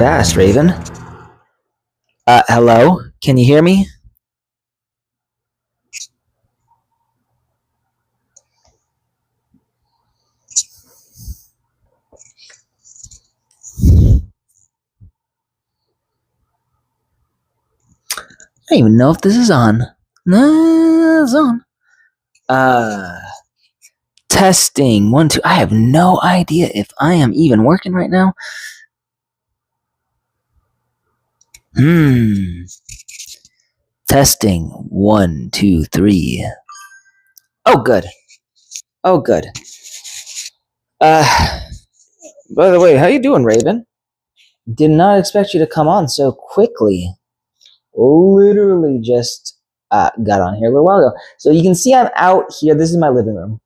fast, Raven. Hello? Can you hear me? I don't even know if this is on. No, it's on. Testing. 1, 2. I have no idea if I am even working right now. Testing. 1, 2, 3. Oh, good. Oh, good. By the way, how you doing, Raven? Did not expect you to come on so quickly. Literally just got on here a little while ago. So you can see I'm out here. This is my living room.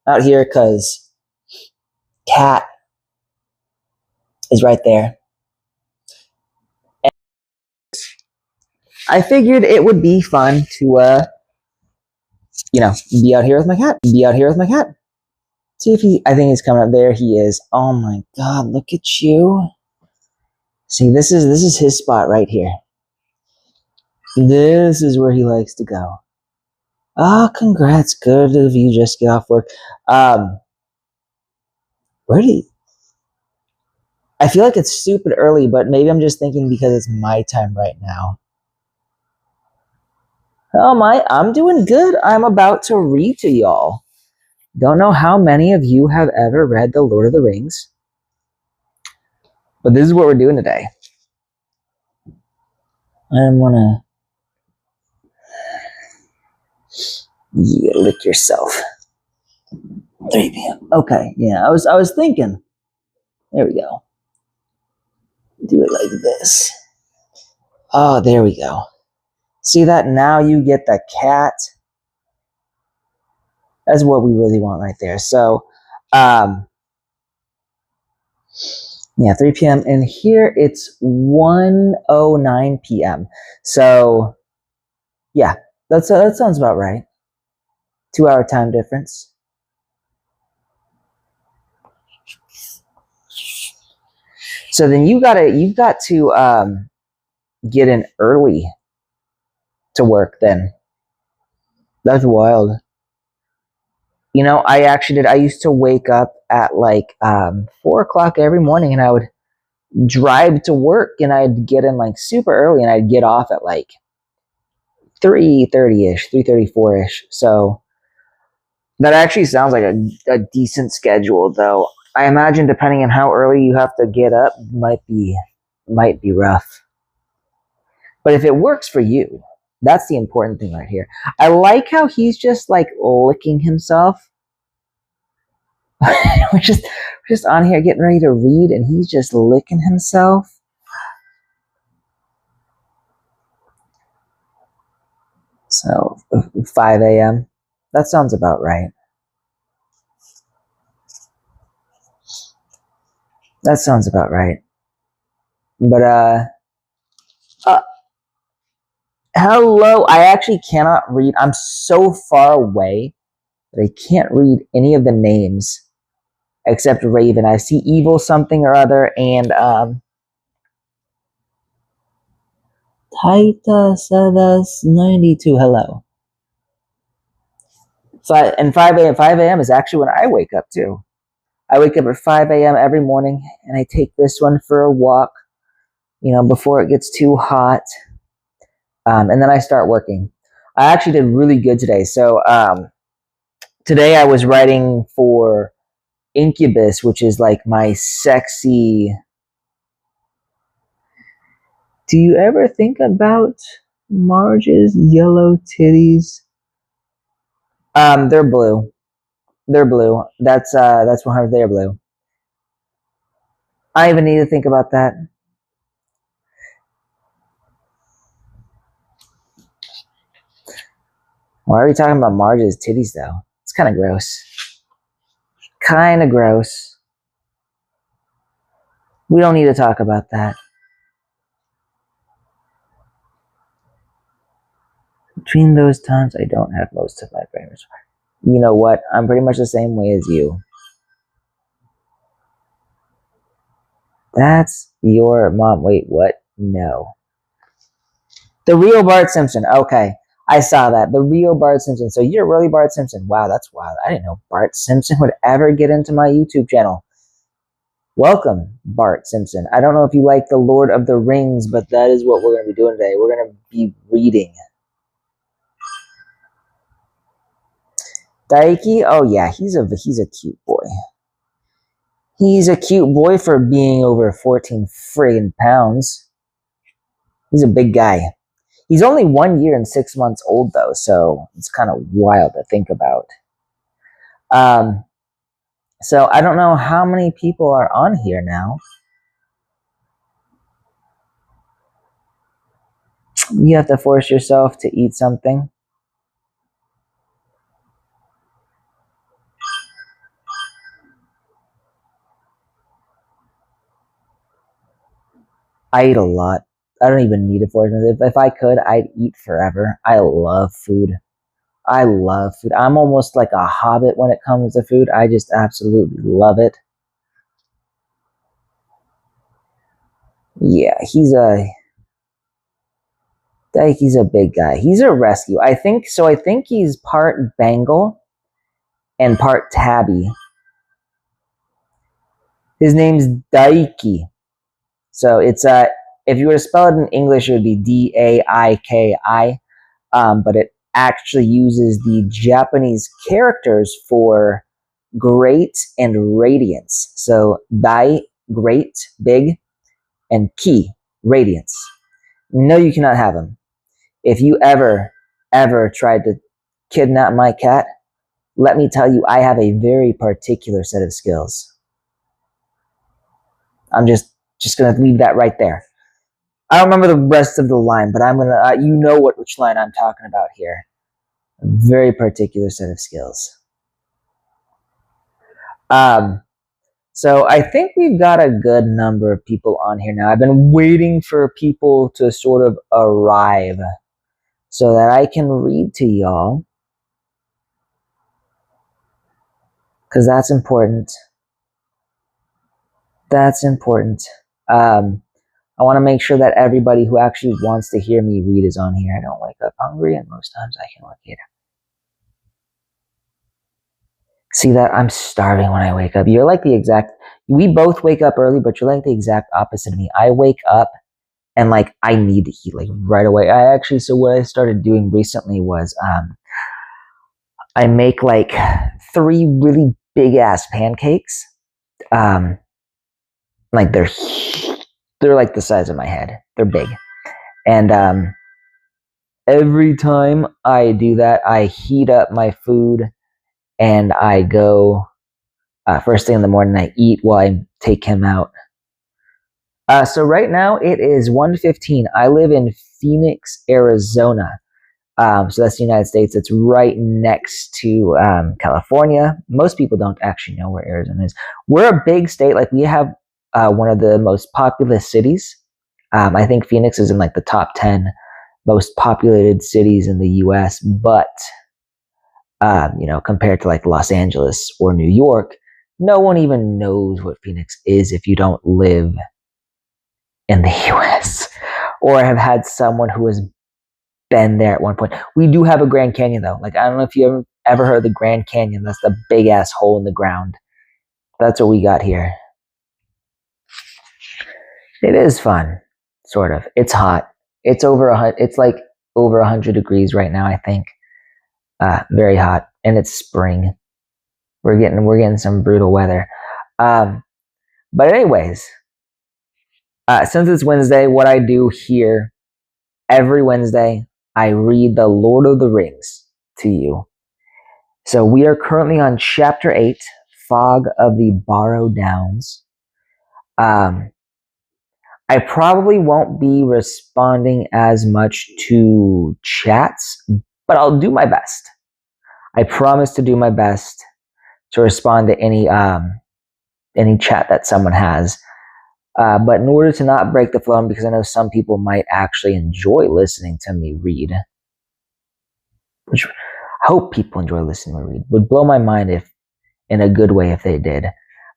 Out here because cat is right there. And I figured it would be fun to, be out here with my cat. See if I think he's coming up. There he is. Oh my God, look at you. See, this is his spot right here. This is where he likes to go. Oh, congrats. Good of you just get off work. Where do you... I feel like it's stupid early, but maybe I'm just thinking because it's my time right now. Oh, I'm doing good. I'm about to read to y'all. Don't know how many of you have ever read The Lord of the Rings, but this is what we're doing today. I'm gonna... Yeah, lick yourself. 3 p.m. Okay, yeah, I was thinking. There we go. Do it like this. Oh, there we go. See that? Now you get the cat. That's what we really want right there. So, yeah, 3 p.m. And here it's 1:09 p.m. So, yeah, that sounds about right. 2-hour time difference. So then you've got to get in early to work then. That's wild. You know, I actually did. I used to wake up at like 4 o'clock every morning, and I would drive to work, and I'd get in like super early, and I'd get off at like 3:30ish, 3:34ish. So that actually sounds like a decent schedule, though. I imagine depending on how early you have to get up, might be rough. But if it works for you, that's the important thing right here. I like how he's just like licking himself. we're just on here getting ready to read, and he's just licking himself. So 5 a.m. That sounds about right. That sounds about right. But hello. I actually cannot read. I'm so far away that I can't read any of the names except Raven. I see evil something or other, and Titus 92. Hello. 5 a.m. 5 a.m. is actually when I wake up too. I wake up at 5 a.m. every morning, and I take this one for a walk, before it gets too hot. And then I start working. I actually did really good today. So today I was writing for Incubus, which is like my sexy... Do you ever think about Marge's yellow titties? They're blue. They're blue. That's 100. They're blue. I even need to think about that. Why are we talking about Marge's titties, though? It's kind of gross. Kind of gross. We don't need to talk about that. Between those times, I don't have most of my brain. You know what? I'm pretty much the same way as you. That's your mom. Wait, what? No. The real Bart Simpson. Okay. I saw that. The real Bart Simpson. So you're really Bart Simpson. Wow, that's wild. I didn't know Bart Simpson would ever get into my YouTube channel. Welcome, Bart Simpson. I don't know if you like The Lord of the Rings, but that is what we're going to be doing today. We're going to be reading. Daiki? Oh yeah, he's a cute boy. He's a cute boy for being over 14 friggin' pounds. He's a big guy. He's only 1 year and 6 months old, though, so it's kind of wild to think about. So I don't know how many people are on here now. You have to force yourself to eat something. I eat a lot. I don't even need a force. If I could, I'd eat forever. I love food. I love food. I'm almost like a hobbit when it comes to food. I just absolutely love it. Yeah, he's a big guy. He's a rescue. I think so. I think he's part Bengal and part Tabby. His name's Daiki. So it's if you were to spell it in English, it would be Daiki. But it actually uses the Japanese characters for great and radiance. So Dai, great, big, and Ki, radiance. No, you cannot have them. If you ever tried to kidnap my cat, let me tell you, I have a very particular set of skills. I'm just gonna leave that right there. I don't remember the rest of the line, but I'm gonna, you know which line I'm talking about here. A very particular set of skills. So I think we've got a good number of people on here now. I've been waiting for people to sort of arrive so that I can read to y'all. Because that's important. That's important. I want to make sure that everybody who actually wants to hear me read is on here. I don't wake up hungry, and most times I can work it. See that? I'm starving when I wake up. You're like the exact... We both wake up early, but you're like the exact opposite of me. I wake up and like I need to eat like right away. So what I started doing recently was I make like 3 really big ass pancakes. Like they're like the size of my head. They're big. And every time I do that, I heat up my food and I go first thing in the morning. I eat while I take him out. So right now it is 1:15. I live in Phoenix, Arizona. So that's the United States. It's right next to California. Most people don't actually know where Arizona is. We're a big state. Like we have one of the most populous cities. I think Phoenix is in like the top 10 most populated cities in the U.S. But compared to like Los Angeles or New York, no one even knows what Phoenix is if you don't live in the U.S. or have had someone who has been there at one point. We do have a Grand Canyon though. Like I don't know if you ever heard of the Grand Canyon. That's the big ass hole in the ground. That's what we got here. It is fun, sort of. It's hot. It's like over 100 degrees right now, I think. Very hot, and it's spring. We're getting some brutal weather. But anyways, since it's Wednesday, what I do here every Wednesday, I read The Lord of the Rings to you. So we are currently on Chapter 8, Fog of the Barrow Downs. I probably won't be responding as much to chats, but I'll do my best. I promise to do my best to respond to any chat that someone has. But in order to not break the flow, because I know some people might actually enjoy listening to me read, which I hope people enjoy listening to me read. Would blow my mind if, in a good way, if they did.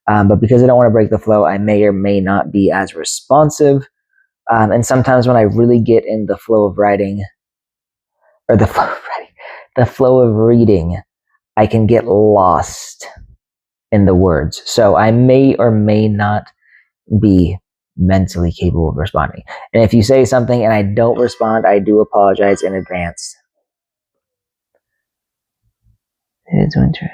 But because I don't want to break the flow, I may or may not be as responsive. And sometimes when I really get in the flow of writing, or the flow of reading, I can get lost in the words. So I may or may not be mentally capable of responding. And if you say something and I don't respond, I do apologize in advance. It is winter.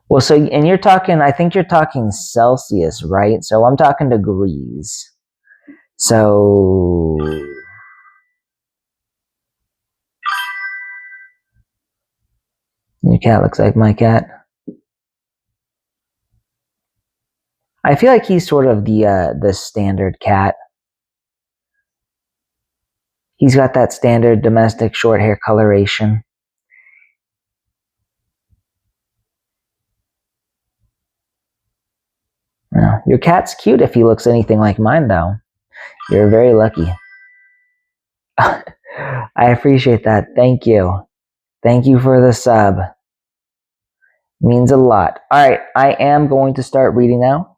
Well, so, and you're talking, I think you're talking Celsius, right? So I'm talking degrees. So your cat looks like my cat. I feel like he's sort of the standard cat. He's got that standard domestic short hair coloration. No, your cat's cute if he looks anything like mine, though. You're very lucky. I appreciate that. Thank you. Thank you for the sub. Means a lot. All right, I am going to start reading now.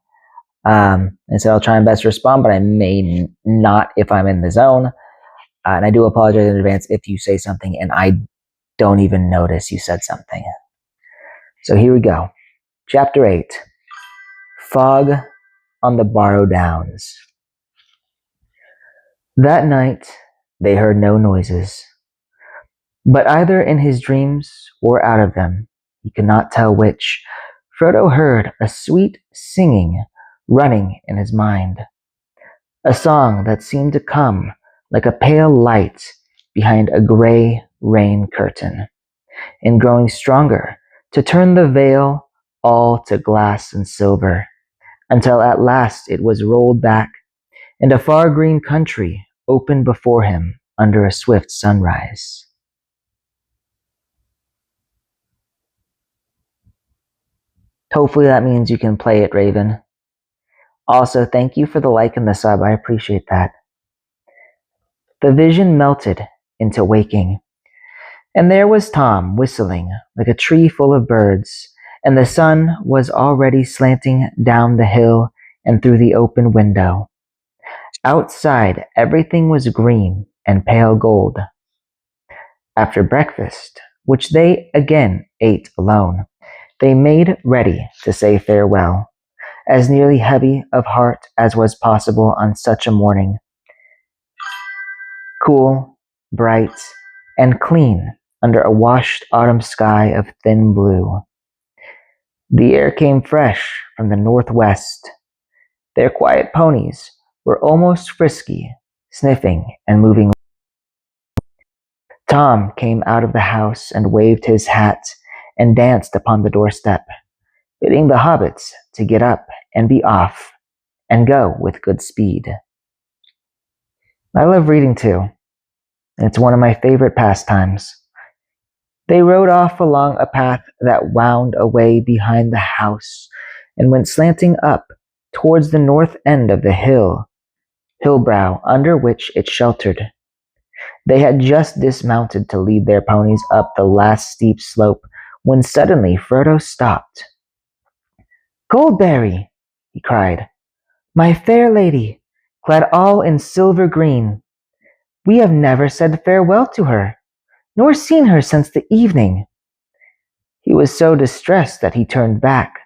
And so I'll try and best respond, but I may not if I'm in the zone. And I do apologize in advance if you say something and I don't even notice you said something. So here we go. Chapter 8. Fog on the Barrow Downs. That night, they heard no noises. But either in his dreams or out of them, he could not tell which, Frodo heard a sweet singing running in his mind. A song that seemed to come like a pale light behind a gray rain curtain, and growing stronger to turn the veil all to glass and silver, until at last it was rolled back, and a far green country opened before him under a swift sunrise. Hopefully that means you can play it, Raven. Also, thank you for the like and the sub. I appreciate that. The vision melted into waking, and there was Tom whistling like a tree full of birds, and the sun was already slanting down the hill and through the open window. Outside, everything was green and pale gold. After breakfast, which they again ate alone, they made ready to say farewell, as nearly heavy of heart as was possible on such a morning. Cool, bright, and clean under a washed autumn sky of thin blue. The air came fresh from the northwest. Their quiet ponies were almost frisky, sniffing and moving. Tom came out of the house and waved his hat and danced upon the doorstep, bidding the hobbits to get up and be off and go with good speed. I love reading too. It's one of my favorite pastimes. They rode off along a path that wound away behind the house and went slanting up towards the north end of the hillbrow under which it sheltered. They had just dismounted to lead their ponies up the last steep slope when suddenly Frodo stopped. "Goldberry!" he cried. "My fair lady, clad all in silver green. We have never said farewell to her, nor seen her since the evening." He was so distressed that he turned back,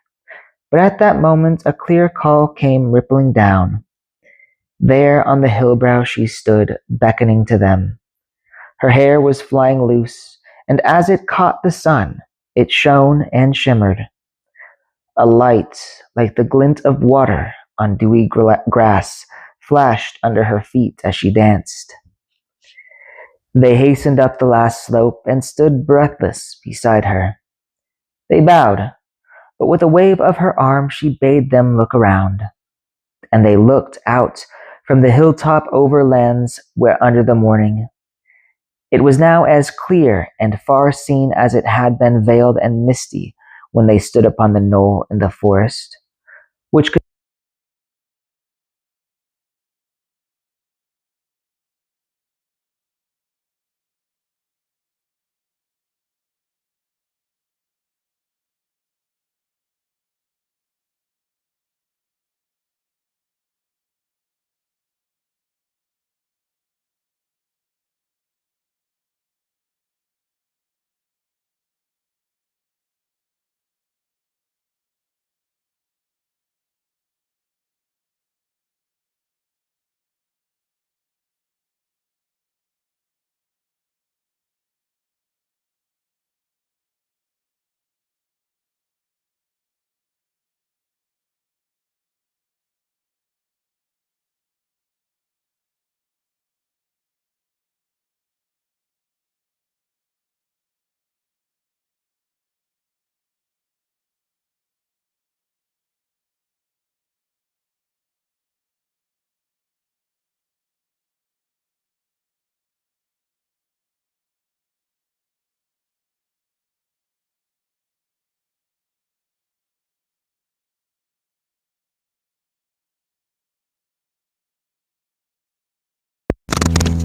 but at that moment a clear call came rippling down. There on the hillbrow she stood, beckoning to them. Her hair was flying loose, and as it caught the sun, it shone and shimmered. A light, like the glint of water on dewy grass, flashed under her feet as she danced. They hastened up the last slope and stood breathless beside her. They bowed, but with a wave of her arm she bade them look around. And they looked out from the hilltop over lands where under the morning. It was now as clear and far seen as it had been veiled and misty when they stood upon the knoll in the forest, which could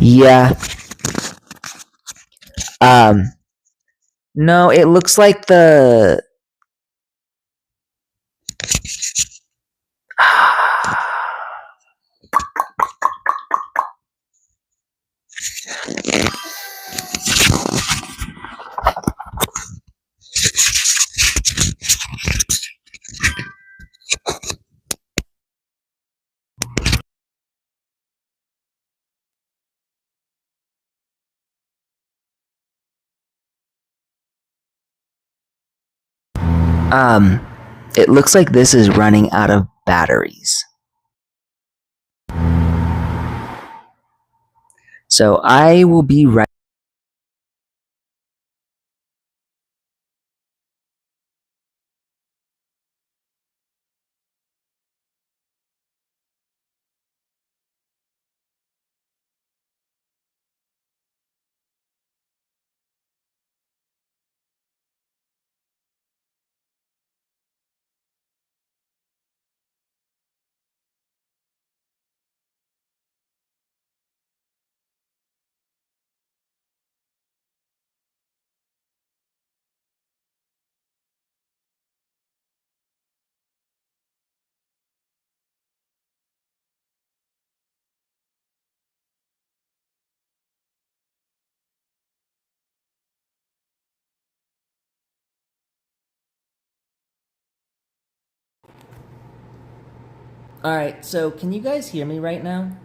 Yeah. No, it looks like the it looks like this is running out of batteries. So I will be right. Alright, so can you guys hear me right now?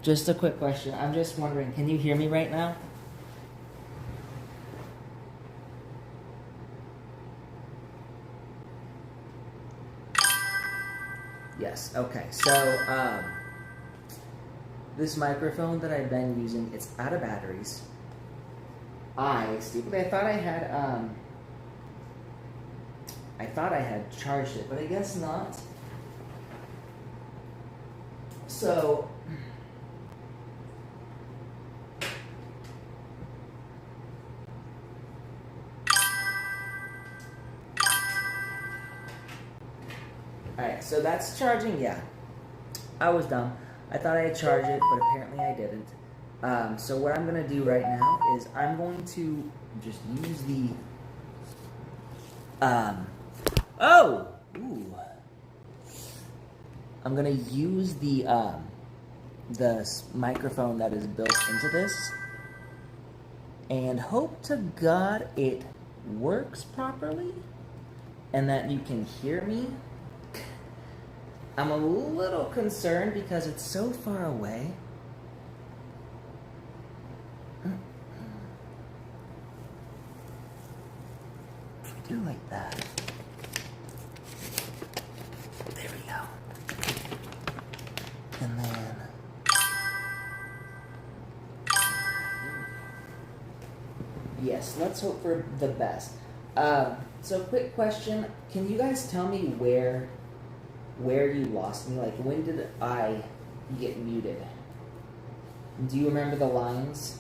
Just a quick question. I'm just wondering, can you hear me right now? Yes, okay. So, this microphone that I've been using, it's out of batteries. Stupidly, I thought I had charged it, but I guess not. So, alright, so that's charging, yeah. I was dumb. I thought I had charged it, but apparently I didn't. So what I'm going to do right now is I'm going to just use the... Ooh. I'm going to use the microphone that is built into this and hope to God it works properly and that you can hear me. I'm a little concerned because it's so far away. If we do like that. There we go. And then... Yes, let's hope for the best. So quick question. Can you guys tell me where you lost me? Like, when did I get muted? Do you remember the lines?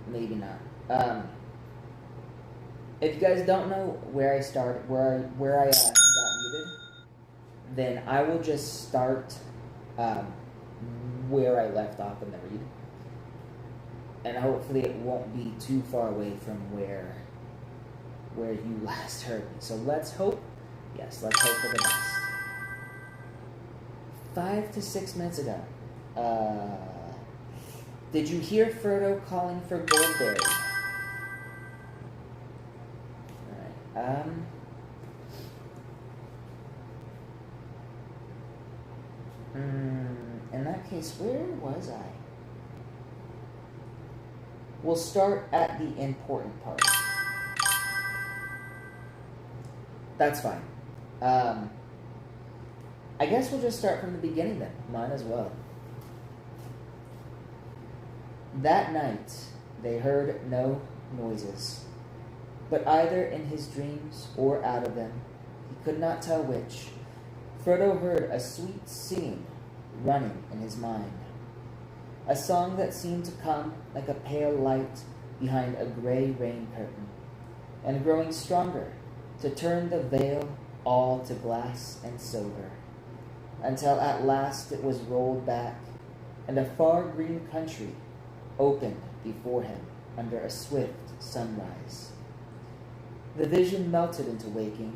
Maybe not. If you guys don't know where I started, where I got muted, then I will just start where I left off in the read, and hopefully it won't be too far away from where you last heard me. So let's hope. Yes, let's hope for the best. 5 to 6 minutes ago. Did you hear Frodo calling for Goldberry? Alright, in that case, where was I? We'll start at the important part. That's fine. I guess we'll just start from the beginning then. Might as well. That night, they heard no noises, but either in his dreams or out of them, he could not tell which, Frodo heard a sweet singing running in his mind, a song that seemed to come like a pale light behind a gray rain curtain, and growing stronger to turn the veil all to glass and silver, until at last it was rolled back, and a far green country opened before him under a swift sunrise. The vision melted into waking,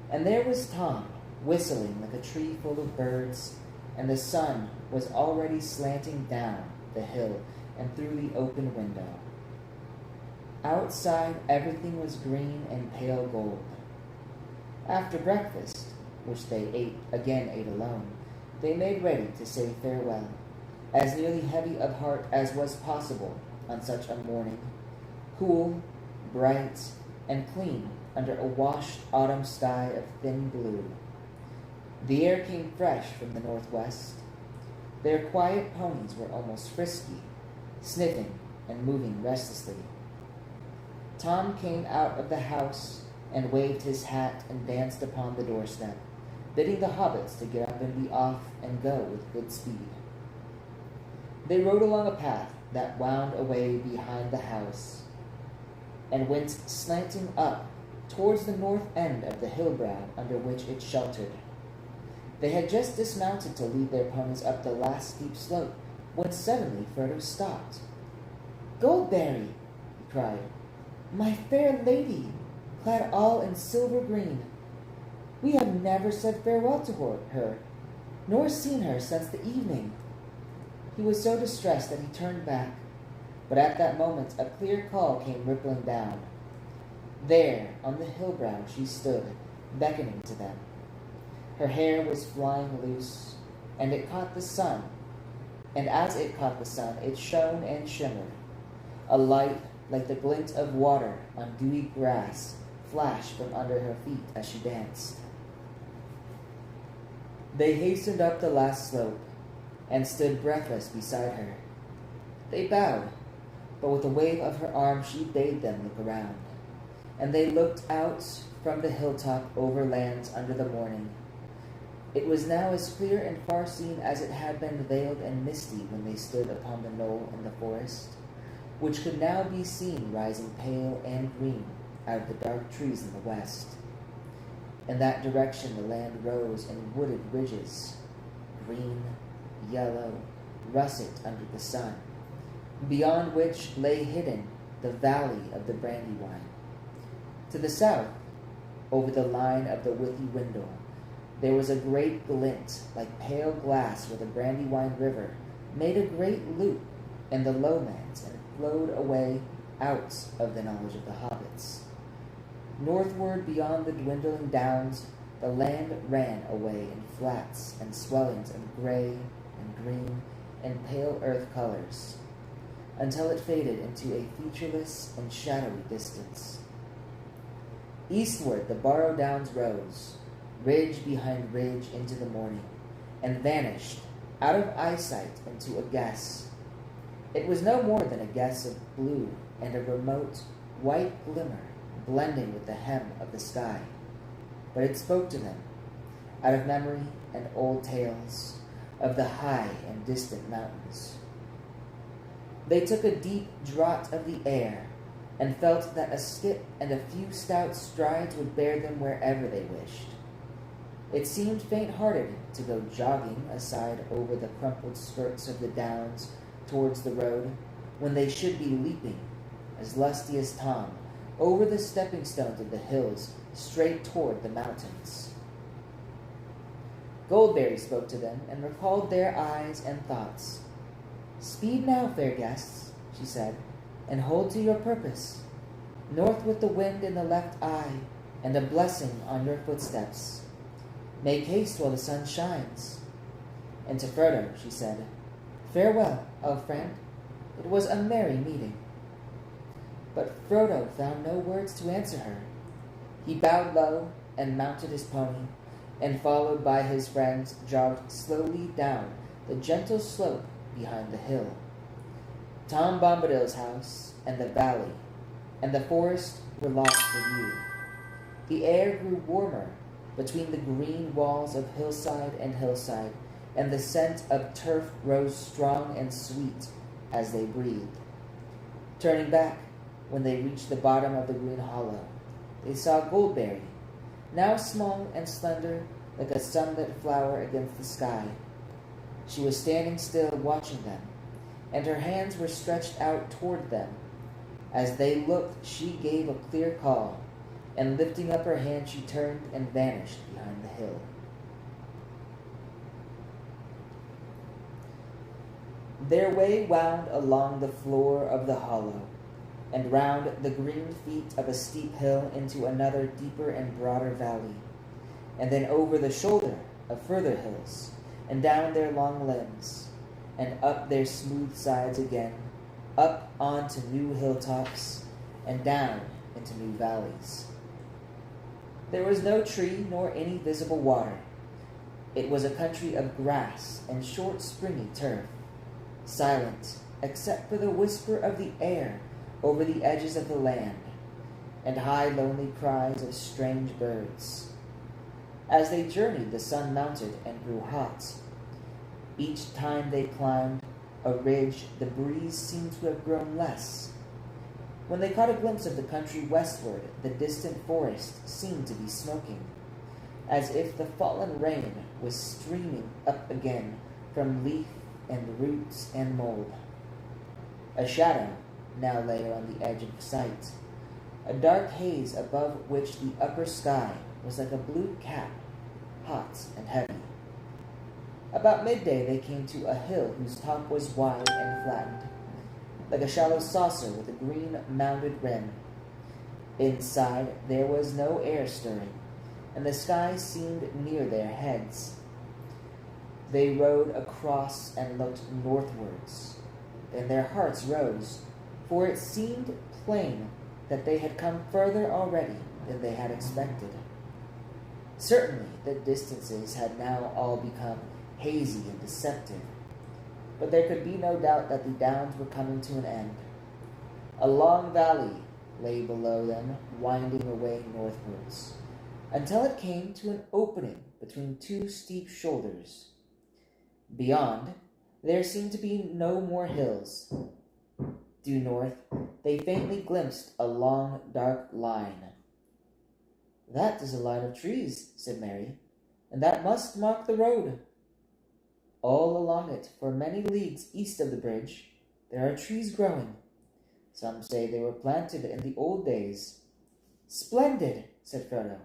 and there was Tom, whistling like a tree full of birds, and the sun was already slanting down the hill and through the open window. Outside, everything was green and pale gold. After breakfast, which they ate alone, they made ready to say farewell, as nearly heavy of heart as was possible on such a morning, cool, bright, and clean under a washed autumn sky of thin blue. The air came fresh from the northwest. Their quiet ponies were almost frisky, sniffing and moving restlessly. Tom came out of the house and waved his hat and danced upon the doorstep, bidding the hobbits to get up and be off and go with good speed. They rode along a path that wound away behind the house and went slanting up towards the north end of the hill brow under which it sheltered. They had just dismounted to lead their ponies up the last steep slope when suddenly Frodo stopped. "Goldberry!" he cried. "My fair lady, clad all in silver green. We have never said farewell to her, nor seen her since the evening." He was so distressed that he turned back, but at that moment a clear call came rippling down. There, on the hill brow, she stood, beckoning to them. Her hair was flying loose, and it caught the sun, and as it caught the sun, it shone and shimmered. A light like the glint of water on dewy grass flashed from under her feet as she danced. They hastened up the last slope and stood breathless beside her. They bowed, but with a wave of her arm she bade them look around, and they looked out from the hilltop over lands under the morning. It was now as clear and far-seen as it had been veiled and misty when they stood upon the knoll in the forest, which could now be seen rising pale and green out of the dark trees in the west. In that direction the land rose in wooded ridges, green, yellow, russet under the sun, beyond which lay hidden the valley of the Brandywine. To the south, over the line of the Withywindle, there was a great glint like pale glass where the Brandywine River made a great loop in the lowlands and flowed away out of the knowledge of the hobbits. Northward beyond the dwindling downs, the land ran away in flats and swellings of gray and green and pale earth colors, until it faded into a featureless and shadowy distance. Eastward the Barrow Downs rose, ridge behind ridge into the morning, and vanished out of eyesight into a guess. It was no more than a guess of blue and a remote white glimmer blending with the hem of the sky, but it spoke to them, out of memory and old tales, of the high and distant mountains. They took a deep draught of the air, and felt that a skip and a few stout strides would bear them wherever they wished. It seemed faint-hearted to go jogging aside over the crumpled skirts of the downs towards the road, when they should be leaping, as lusty as Tom, over the stepping stones of the hills straight toward the mountains. Goldberry spoke to them and recalled their eyes and thoughts. "Speed now, fair guests," she said, "and hold to your purpose. North with the wind in the left eye, and a blessing on your footsteps. Make haste while the sun shines." And to Frodo she said, "Farewell, elf friend. It was a merry meeting." But Frodo found no words to answer her. He bowed low and mounted his pony, and followed by his friends jogged slowly down the gentle slope behind the hill. Tom Bombadil's house and the valley and the forest were lost to view. The air grew warmer, between the green walls of hillside and hillside, and the scent of turf rose strong and sweet as they breathed. Turning back, when they reached the bottom of the green hollow, they saw Goldberry, now small and slender like a sunlit flower against the sky. She was standing still watching them, and her hands were stretched out toward them. As they looked, she gave a clear call, and lifting up her hand, she turned and vanished behind the hill. Their way wound along the floor of the hollow, and round the green feet of a steep hill into another deeper and broader valley, and then over the shoulder of further hills, and down their long limbs, and up their smooth sides again, up onto new hilltops, and down into new valleys. There was no tree nor any visible water. It was a country of grass and short springy turf, silent except for the whisper of the air over the edges of the land, and high lonely cries of strange birds. As they journeyed, the sun mounted and grew hot. Each time they climbed a ridge, the breeze seemed to have grown less. When they caught a glimpse of the country westward, the distant forest seemed to be smoking, as if the fallen rain was streaming up again from leaf and roots and mold. A shadow now lay on the edge of sight, a dark haze above which the upper sky was like a blue cap, hot and heavy. About midday they came to a hill whose top was wide and flattened, like a shallow saucer with a green mounded rim. Inside there was no air stirring, and the sky seemed near their heads. They rode across and looked northwards, and their hearts rose, for it seemed plain that they had come further already than they had expected. Certainly the distances had now all become hazy and deceptive, but there could be no doubt that the downs were coming to an end. A long valley lay below them, winding away northwards, until it came to an opening between two steep shoulders. Beyond, there seemed to be no more hills. Due north, they faintly glimpsed a long, dark line. "That is a line of trees," said Mary, "and that must mark the road. All along it, for many leagues east of the bridge, there are trees growing. Some say they were planted in the old days." "Splendid," said Frodo.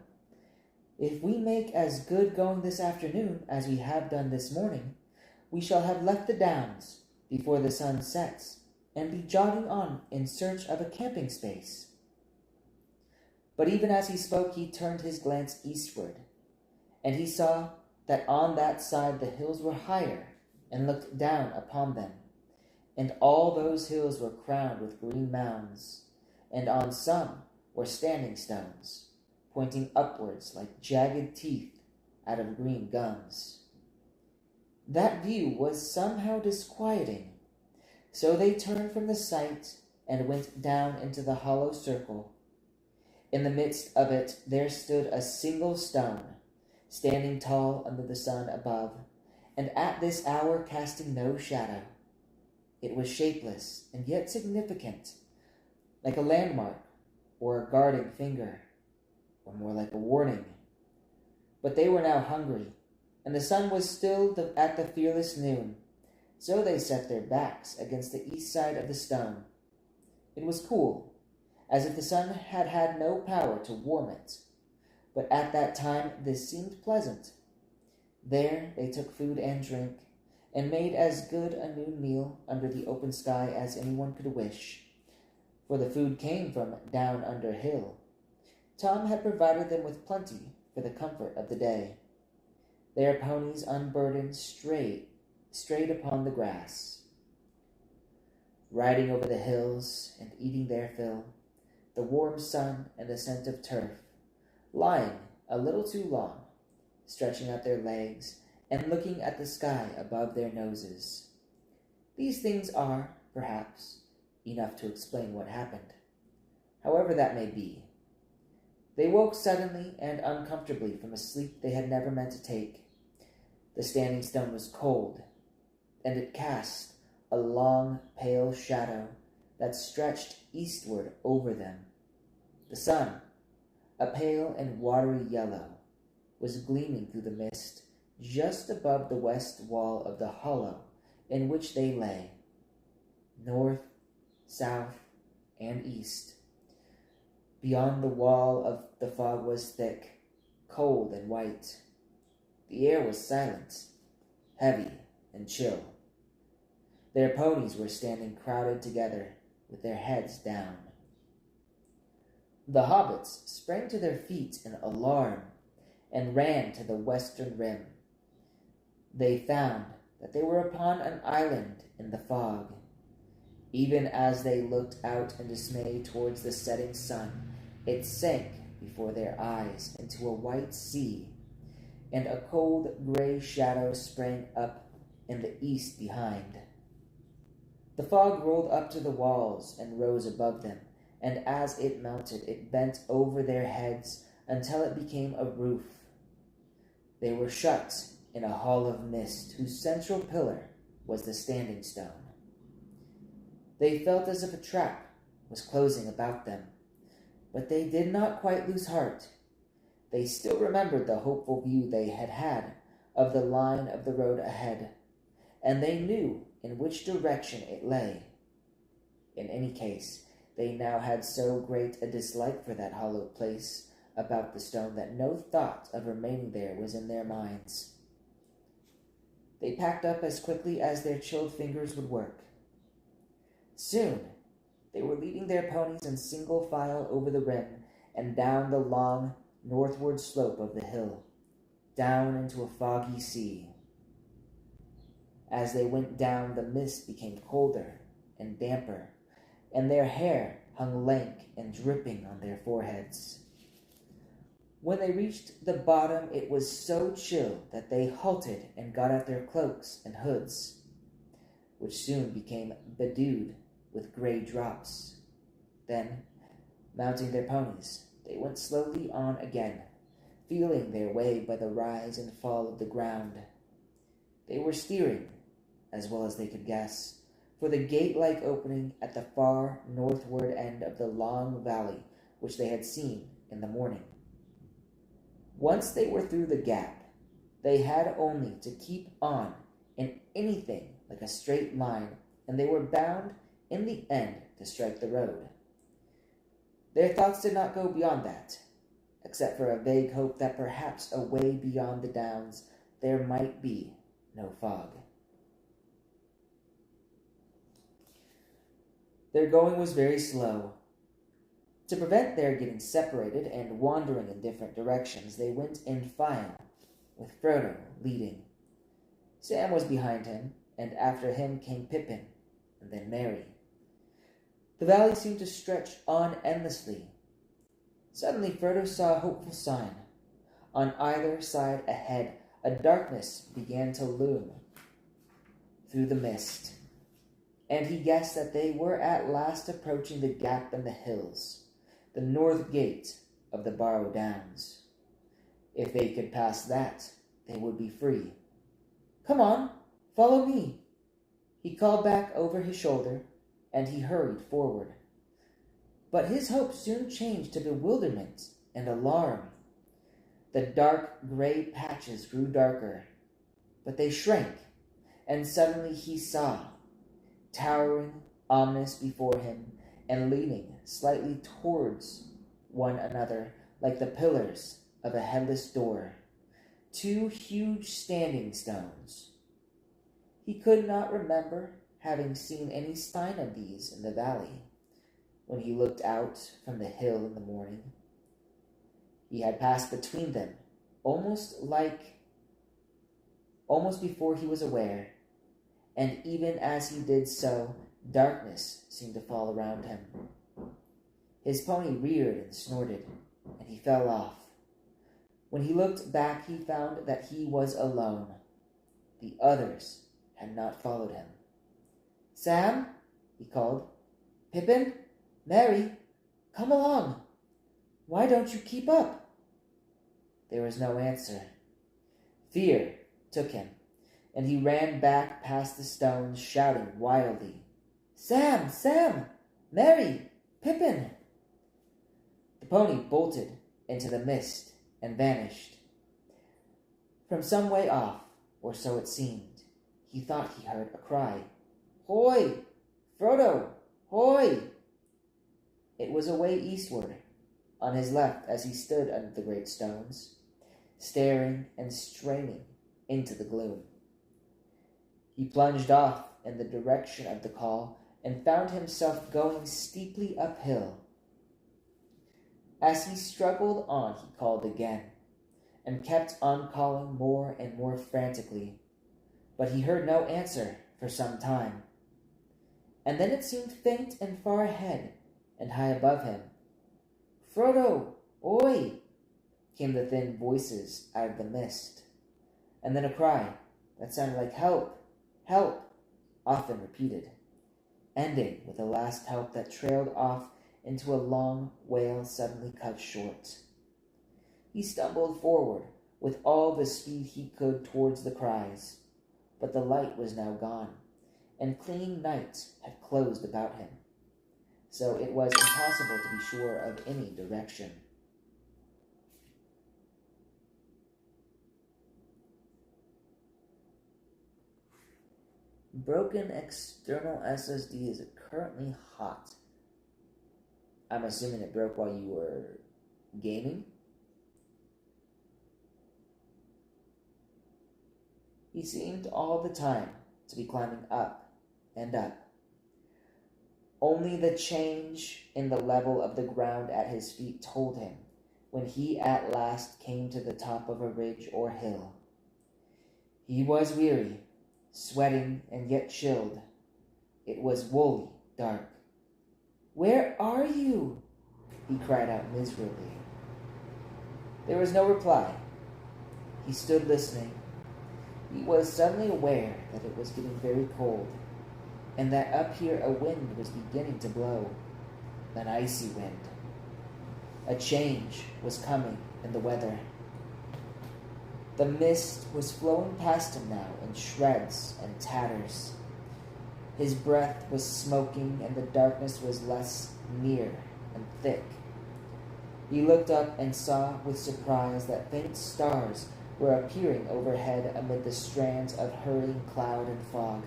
"If we make as good going this afternoon as we have done this morning, we shall have left the downs before the sun sets, and be jogging on in search of a camping space." But even as he spoke, he turned his glance eastward, and he saw that on that side the hills were higher and looked down upon them, and all those hills were crowned with green mounds, and on some were standing stones, pointing upwards like jagged teeth out of green gums. That view was somehow disquieting, so they turned from the sight and went down into the hollow circle. In the midst of it there stood a single stone, standing tall under the sun above, and at this hour casting no shadow. It was shapeless and yet significant, like a landmark or a guarding finger, or more like a warning. But they were now hungry, and the sun was still at the fearless noon, so they set their backs against the east side of the stone. It was cool, as if the sun had had no power to warm it, but at that time this seemed pleasant. There they took food and drink, and made as good a noon meal under the open sky as anyone could wish, for the food came from down under hill. Tom had provided them with plenty for the comfort of the day. Their ponies, unburdened, strayed upon the grass, riding over the hills and eating their fill, the warm sun and the scent of turf, lying a little too long, stretching out their legs and looking at the sky above their noses. These things are, perhaps, enough to explain what happened. However that may be, They woke suddenly and uncomfortably from a sleep they had never meant to take. The standing stone was cold, and it cast a long, pale shadow that stretched eastward over them. The sun, a pale and watery yellow, was gleaming through the mist just above the west wall of the hollow in which they lay. North, south, and east. Beyond the wall of the fog was thick, cold and white. The air was silent, heavy and chill. Their ponies were standing crowded together with their heads down. The hobbits sprang to their feet in alarm and ran to the western rim. They found that they were upon an island in the fog. Even as they looked out in dismay towards the setting sun, it sank before their eyes into a white sea, and a cold gray shadow sprang up in the east behind. The fog rolled up to the walls and rose above them, and as it mounted, it bent over their heads until it became a roof. They were shut in a hall of mist whose central pillar was the standing stone. They felt as if a trap was closing about them, but they did not quite lose heart. They still remembered the hopeful view they had had of the line of the road ahead, and they knew in which direction it lay. In any case, they now had so great a dislike for that hollow place about the stone that no thought of remaining there was in their minds. They packed up as quickly as their chilled fingers would work. Soon, they were leading their ponies in single file over the rim and down the long northward slope of the hill, down into a foggy sea. As they went down, the mist became colder and damper, and their hair hung lank and dripping on their foreheads. When they reached the bottom, it was so chill that they halted and got out their cloaks and hoods, which soon became bedewed with gray drops. Then, mounting their ponies, they went slowly on again, feeling their way by the rise and fall of the ground. They were steering, as well as they could guess, for the gate-like opening at the far northward end of the long valley which they had seen in the morning. Once they were through the gap, they had only to keep on in anything like a straight line, and they were bound in the end to strike the road. Their thoughts did not go beyond that, except for a vague hope that perhaps away beyond the downs there might be no fog. Their going was very slow. To prevent their getting separated and wandering in different directions, they went in file, with Frodo leading. Sam was behind him, and after him came Pippin, and then Merry. The valley seemed to stretch on endlessly. Suddenly Frodo saw a hopeful sign. On either side ahead, a darkness began to loom through the mist, and he guessed that they were at last approaching the gap in the hills, the north gate of the Barrow Downs. If they could pass that, they would be free. "Come on, follow me," he called back over his shoulder, and he hurried forward. But his hope soon changed to bewilderment and alarm. The dark gray patches grew darker, but they shrank, and suddenly he saw, towering ominous before him and leaning slightly towards one another like the pillars of a headless door, two huge standing stones. He could not remember having seen any sign of these in the valley when he looked out from the hill in the morning. He had passed between them almost before he was aware, and even as he did so, darkness seemed to fall around him. His pony reared and snorted, and he fell off. When he looked back, he found that he was alone. The others had not followed him. "Sam," he called. "Pippin, Merry, come along. Why don't you keep up?" There was no answer. Fear took him, and he ran back past the stones, shouting wildly, "Sam! Sam! Mary! Pippin!" The pony bolted into the mist and vanished. From some way off, or so it seemed, he thought he heard a cry. "Hoy! Frodo! Hoy!" It was away eastward, on his left, as he stood under the great stones, staring and straining into the gloom. He plunged off in the direction of the call and found himself going steeply uphill. As he struggled on, he called again, and kept on calling more and more frantically, but he heard no answer for some time. And then it seemed faint and far ahead and high above him. "Frodo! Oi!" came the thin voices out of the mist, and then a cry that sounded like "Help! Help!" often repeated, ending with a last help that trailed off into a long wail suddenly cut short. He stumbled forward with all the speed he could towards the cries, but the light was now gone, and clinging night had closed about him, so it was impossible to be sure of any direction. Broken external SSD is currently hot. I'm assuming it broke while you were gaming? He seemed all the time to be climbing up and up. Only the change in the level of the ground at his feet told him when he at last came to the top of a ridge or hill. He was weary, sweating and yet chilled. It was woolly dark. "Where are you?" he cried out miserably. There was no reply. He stood listening. He was suddenly aware that it was getting very cold, and that up here a wind was beginning to blow, an icy wind. A change was coming in the weather. The mist was flowing past him now in shreds and tatters. His breath was smoking, and the darkness was less near and thick. He looked up and saw with surprise that faint stars were appearing overhead amid the strands of hurrying cloud and fog.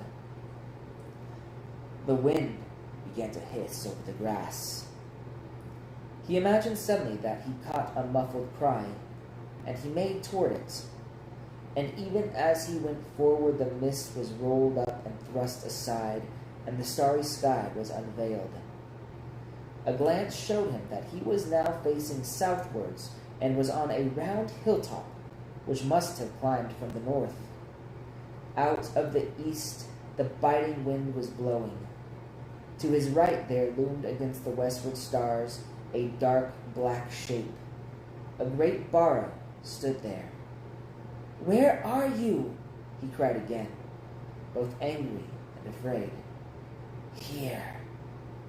The wind began to hiss over the grass. He imagined suddenly that he caught a muffled cry, and he made toward it. And even as he went forward, the mist was rolled up and thrust aside, and the starry sky was unveiled. A glance showed him that he was now facing southwards and was on a round hilltop, which must have climbed from the north. Out of the east, the biting wind was blowing. To his right there loomed against the westward stars a dark black shape. A great barrow stood there. "Where are you?" he cried again, both angry and afraid. "Here,"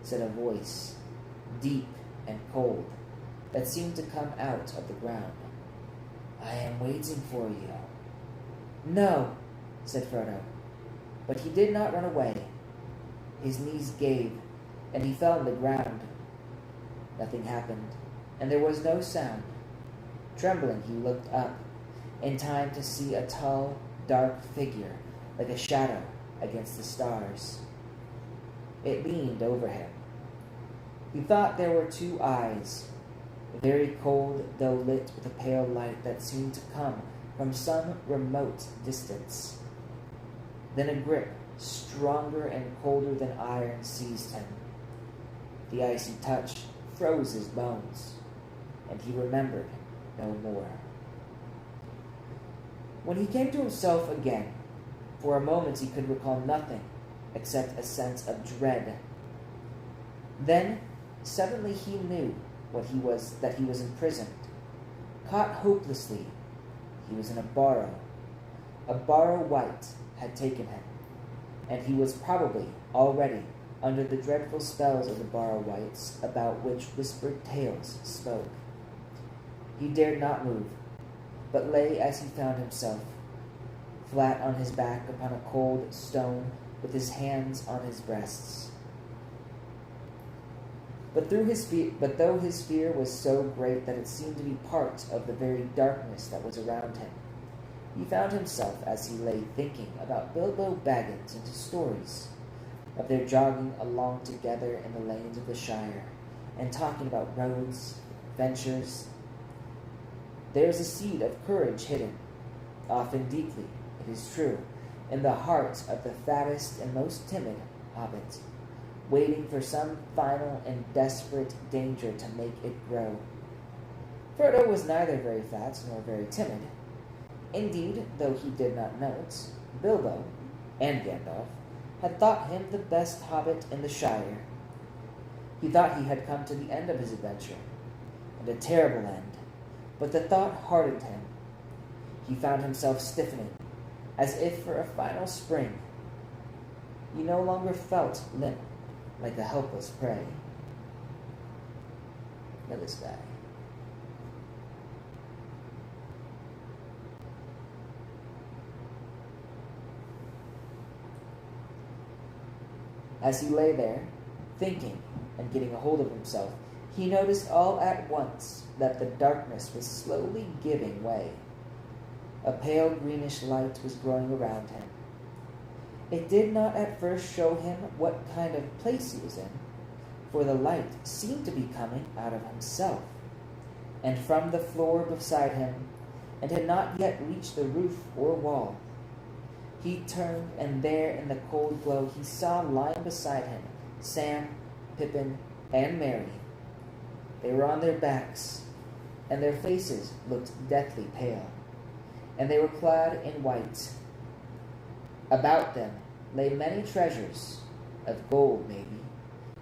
said a voice, deep and cold, that seemed to come out of the ground. "I am waiting for you." "No," said Frodo, but he did not run away. His knees gave, and he fell on the ground. Nothing happened, and there was no sound. Trembling, he looked up, in time to see a tall, dark figure, like a shadow against the stars. It leaned over him. He thought there were two eyes, very cold though lit with a pale light that seemed to come from some remote distance. Then a grip, stronger and colder than iron, seized him. The icy touch froze his bones, and he remembered no more. When he came to himself again, for a moment he could recall nothing except a sense of dread. Then suddenly he knew that he was imprisoned, caught hopelessly. He was in a barrow. A barrow wight had taken him, and he was probably already under the dreadful spells of the barrow wights about which whispered tales spoke. He dared not move, but lay as he found himself, flat on his back upon a cold stone, with his hands on his breasts. But though his fear was so great that it seemed to be part of the very darkness that was around him, he found himself, as he lay thinking about Bilbo Baggins and his stories, of their jogging along together in the lanes of the Shire, and talking about roads, adventures. There is a seed of courage hidden, often deeply, it is true, in the heart of the fattest and most timid hobbit, waiting for some final and desperate danger to make it grow. Frodo was neither very fat nor very timid. Indeed, though he did not know it, Bilbo, and Gandalf, had thought him the best hobbit in the Shire. He thought he had come to the end of his adventure, and a terrible end, but the thought hardened him. He found himself stiffening, as if for a final spring. He no longer felt limp, like a helpless prey. Look at this guy. As he lay there, thinking and getting a hold of himself, he noticed all at once that the darkness was slowly giving way. A pale greenish light was growing around him. It did not at first show him what kind of place he was in, for the light seemed to be coming out of himself, and from the floor beside him, and had not yet reached the roof or wall. He turned, and there in the cold glow he saw lying beside him Sam, Pippin, and Merry. They were on their backs, and their faces looked deathly pale, and they were clad in white. About them lay many treasures, of gold maybe,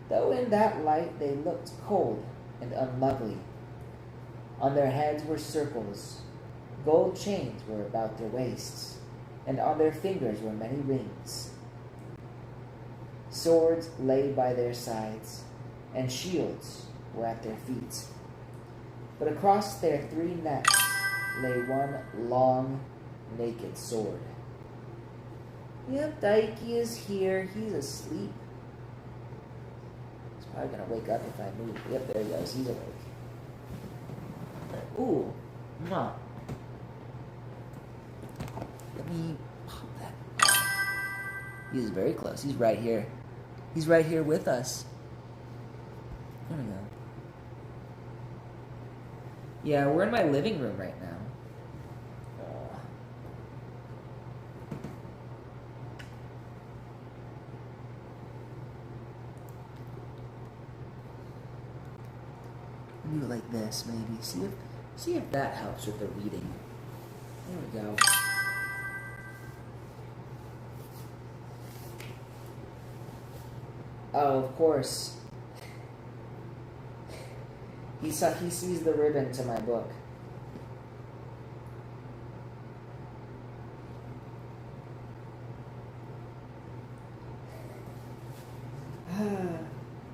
though in that light they looked cold and unlovely. On their heads were circles, gold chains were about their waists, and on their fingers were many rings. Swords lay by their sides, and shields were at their feet. But across their three necks lay one long, naked sword. Yep, Dikey is here. He's asleep. He's probably going to wake up if I move. Yep, there he goes. He's awake. Ooh, no. Let me pop that. He's very close. He's right here. He's right here with us. There we go. Yeah, we're in my living room right now. Do it like this, maybe. See if that helps with the reading. There we go. Oh, of course. He sees the ribbon to my book.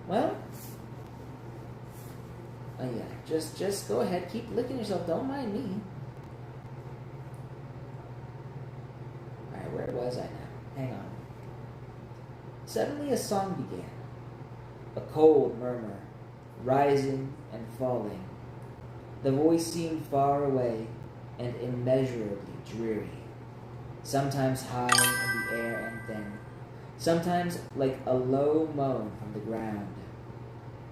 Well. Oh yeah, just go ahead, keep licking yourself, don't mind me. Alright, where was I now? Hang on. Suddenly a song began. A cold murmur, rising and falling. The voice seemed far away and immeasurably dreary. Sometimes high in the air and thin, sometimes like a low moan from the ground.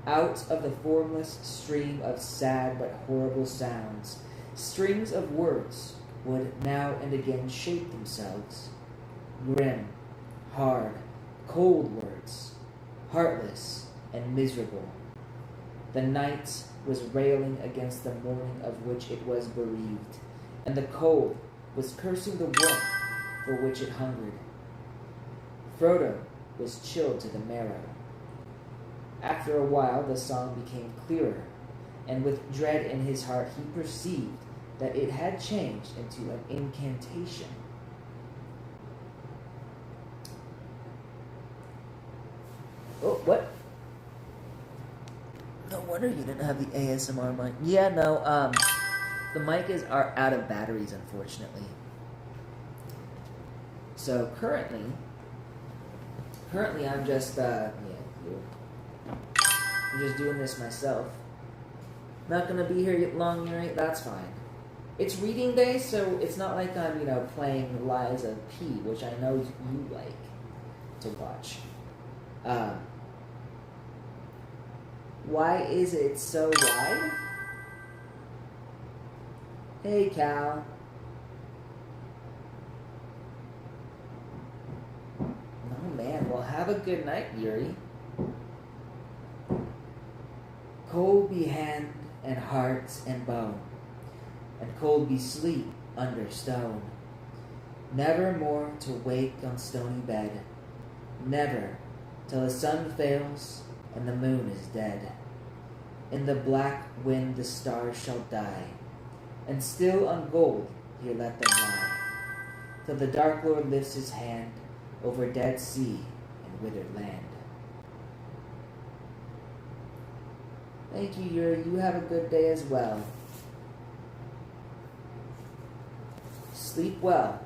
Out of the formless stream of sad but horrible sounds, strings of words would now and again shape themselves. Grim, hard, cold words, heartless and miserable. The night was railing against the morning of which it was bereaved, and the cold was cursing the warmth for which it hungered. Frodo was chilled to the marrow. After a while the song became clearer, and with dread in his heart he perceived that it had changed into an incantation. Oh, what? No wonder you didn't have the ASMR mic. Yeah, no, The mic are out of batteries, unfortunately. So currently I'm just I'm just doing this myself. Not gonna be here long, right? That's fine. It's reading day, so it's not like I'm, playing Liza P, which I know you like to watch. Why is it so wide? Hey, Cal. Oh, man. Well, have a good night, Yuri. Cold be hand and heart and bone, and cold be sleep under stone. Never more to wake on stony bed, never till the sun fails and the moon is dead. In the black wind the stars shall die, and still on gold here let them lie, till the dark Lord lifts his hand over dead sea and withered land. Thank you, Yuri. You have a good day as well. Sleep well.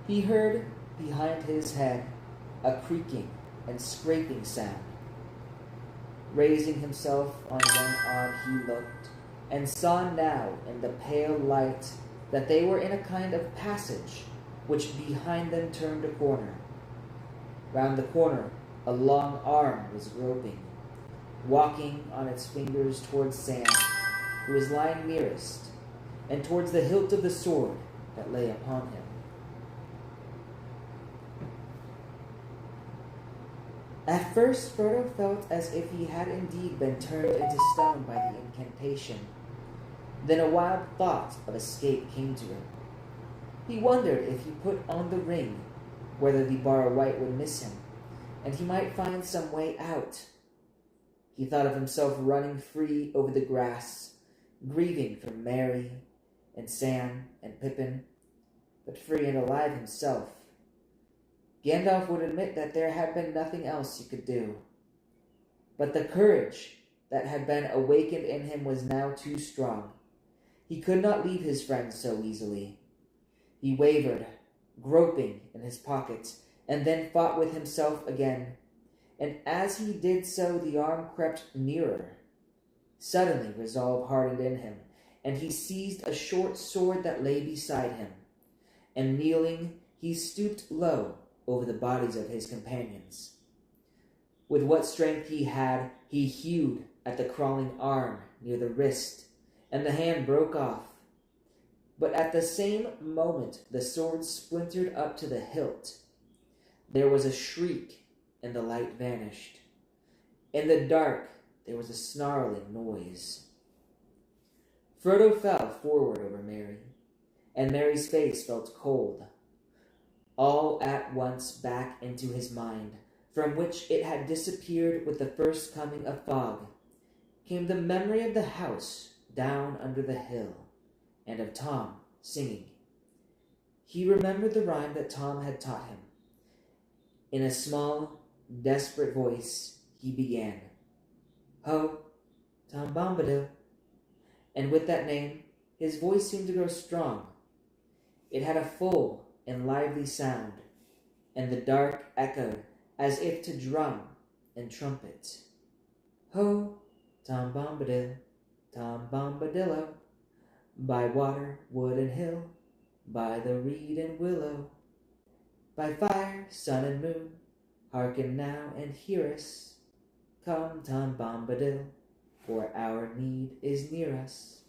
He heard behind his head a creaking and scraping sound. Raising himself on one arm he looked, and saw now in the pale light that they were in a kind of passage, which behind them turned a corner. Round the corner a long arm was groping, walking on its fingers towards Sam, who was lying nearest, and towards the hilt of the sword that lay upon him. At first, Frodo felt as if he had indeed been turned into stone by the incantation. Then a wild thought of escape came to him. He wondered if he put on the ring, whether the Bar-O-White would miss him, and he might find some way out. He thought of himself running free over the grass, grieving for Merry and Sam and Pippin, but free and alive himself. Gandalf would admit that there had been nothing else he could do. But the courage that had been awakened in him was now too strong. He could not leave his friends so easily. He wavered, groping in his pockets, and then fought with himself again. And as he did so, the arm crept nearer. Suddenly resolve hardened in him, and he seized a short sword that lay beside him. And kneeling, he stooped low over the bodies of his companions. With what strength he had, he hewed at the crawling arm near the wrist, and the hand broke off. But at the same moment the sword splintered up to the hilt. There was a shriek, and the light vanished. In the dark there was a snarling noise. Frodo fell forward over Merry, and Merry's face felt cold. All at once back into his mind, from which it had disappeared with the first coming of fog, came the memory of the house down under the hill, and of Tom singing. He remembered the rhyme that Tom had taught him. In a small, desperate voice, he began, "Ho, Tom Bombadil." And with that name, his voice seemed to grow strong. It had a full and lively sound, and the dark echoed as if to drum and trumpet. Ho, Tom Bombadil, Tom Bombadillo, by water, wood, and hill, by the reed and willow, by fire, sun, and moon, hearken now and hear us. Come, Tom Bombadil, for our need is near us.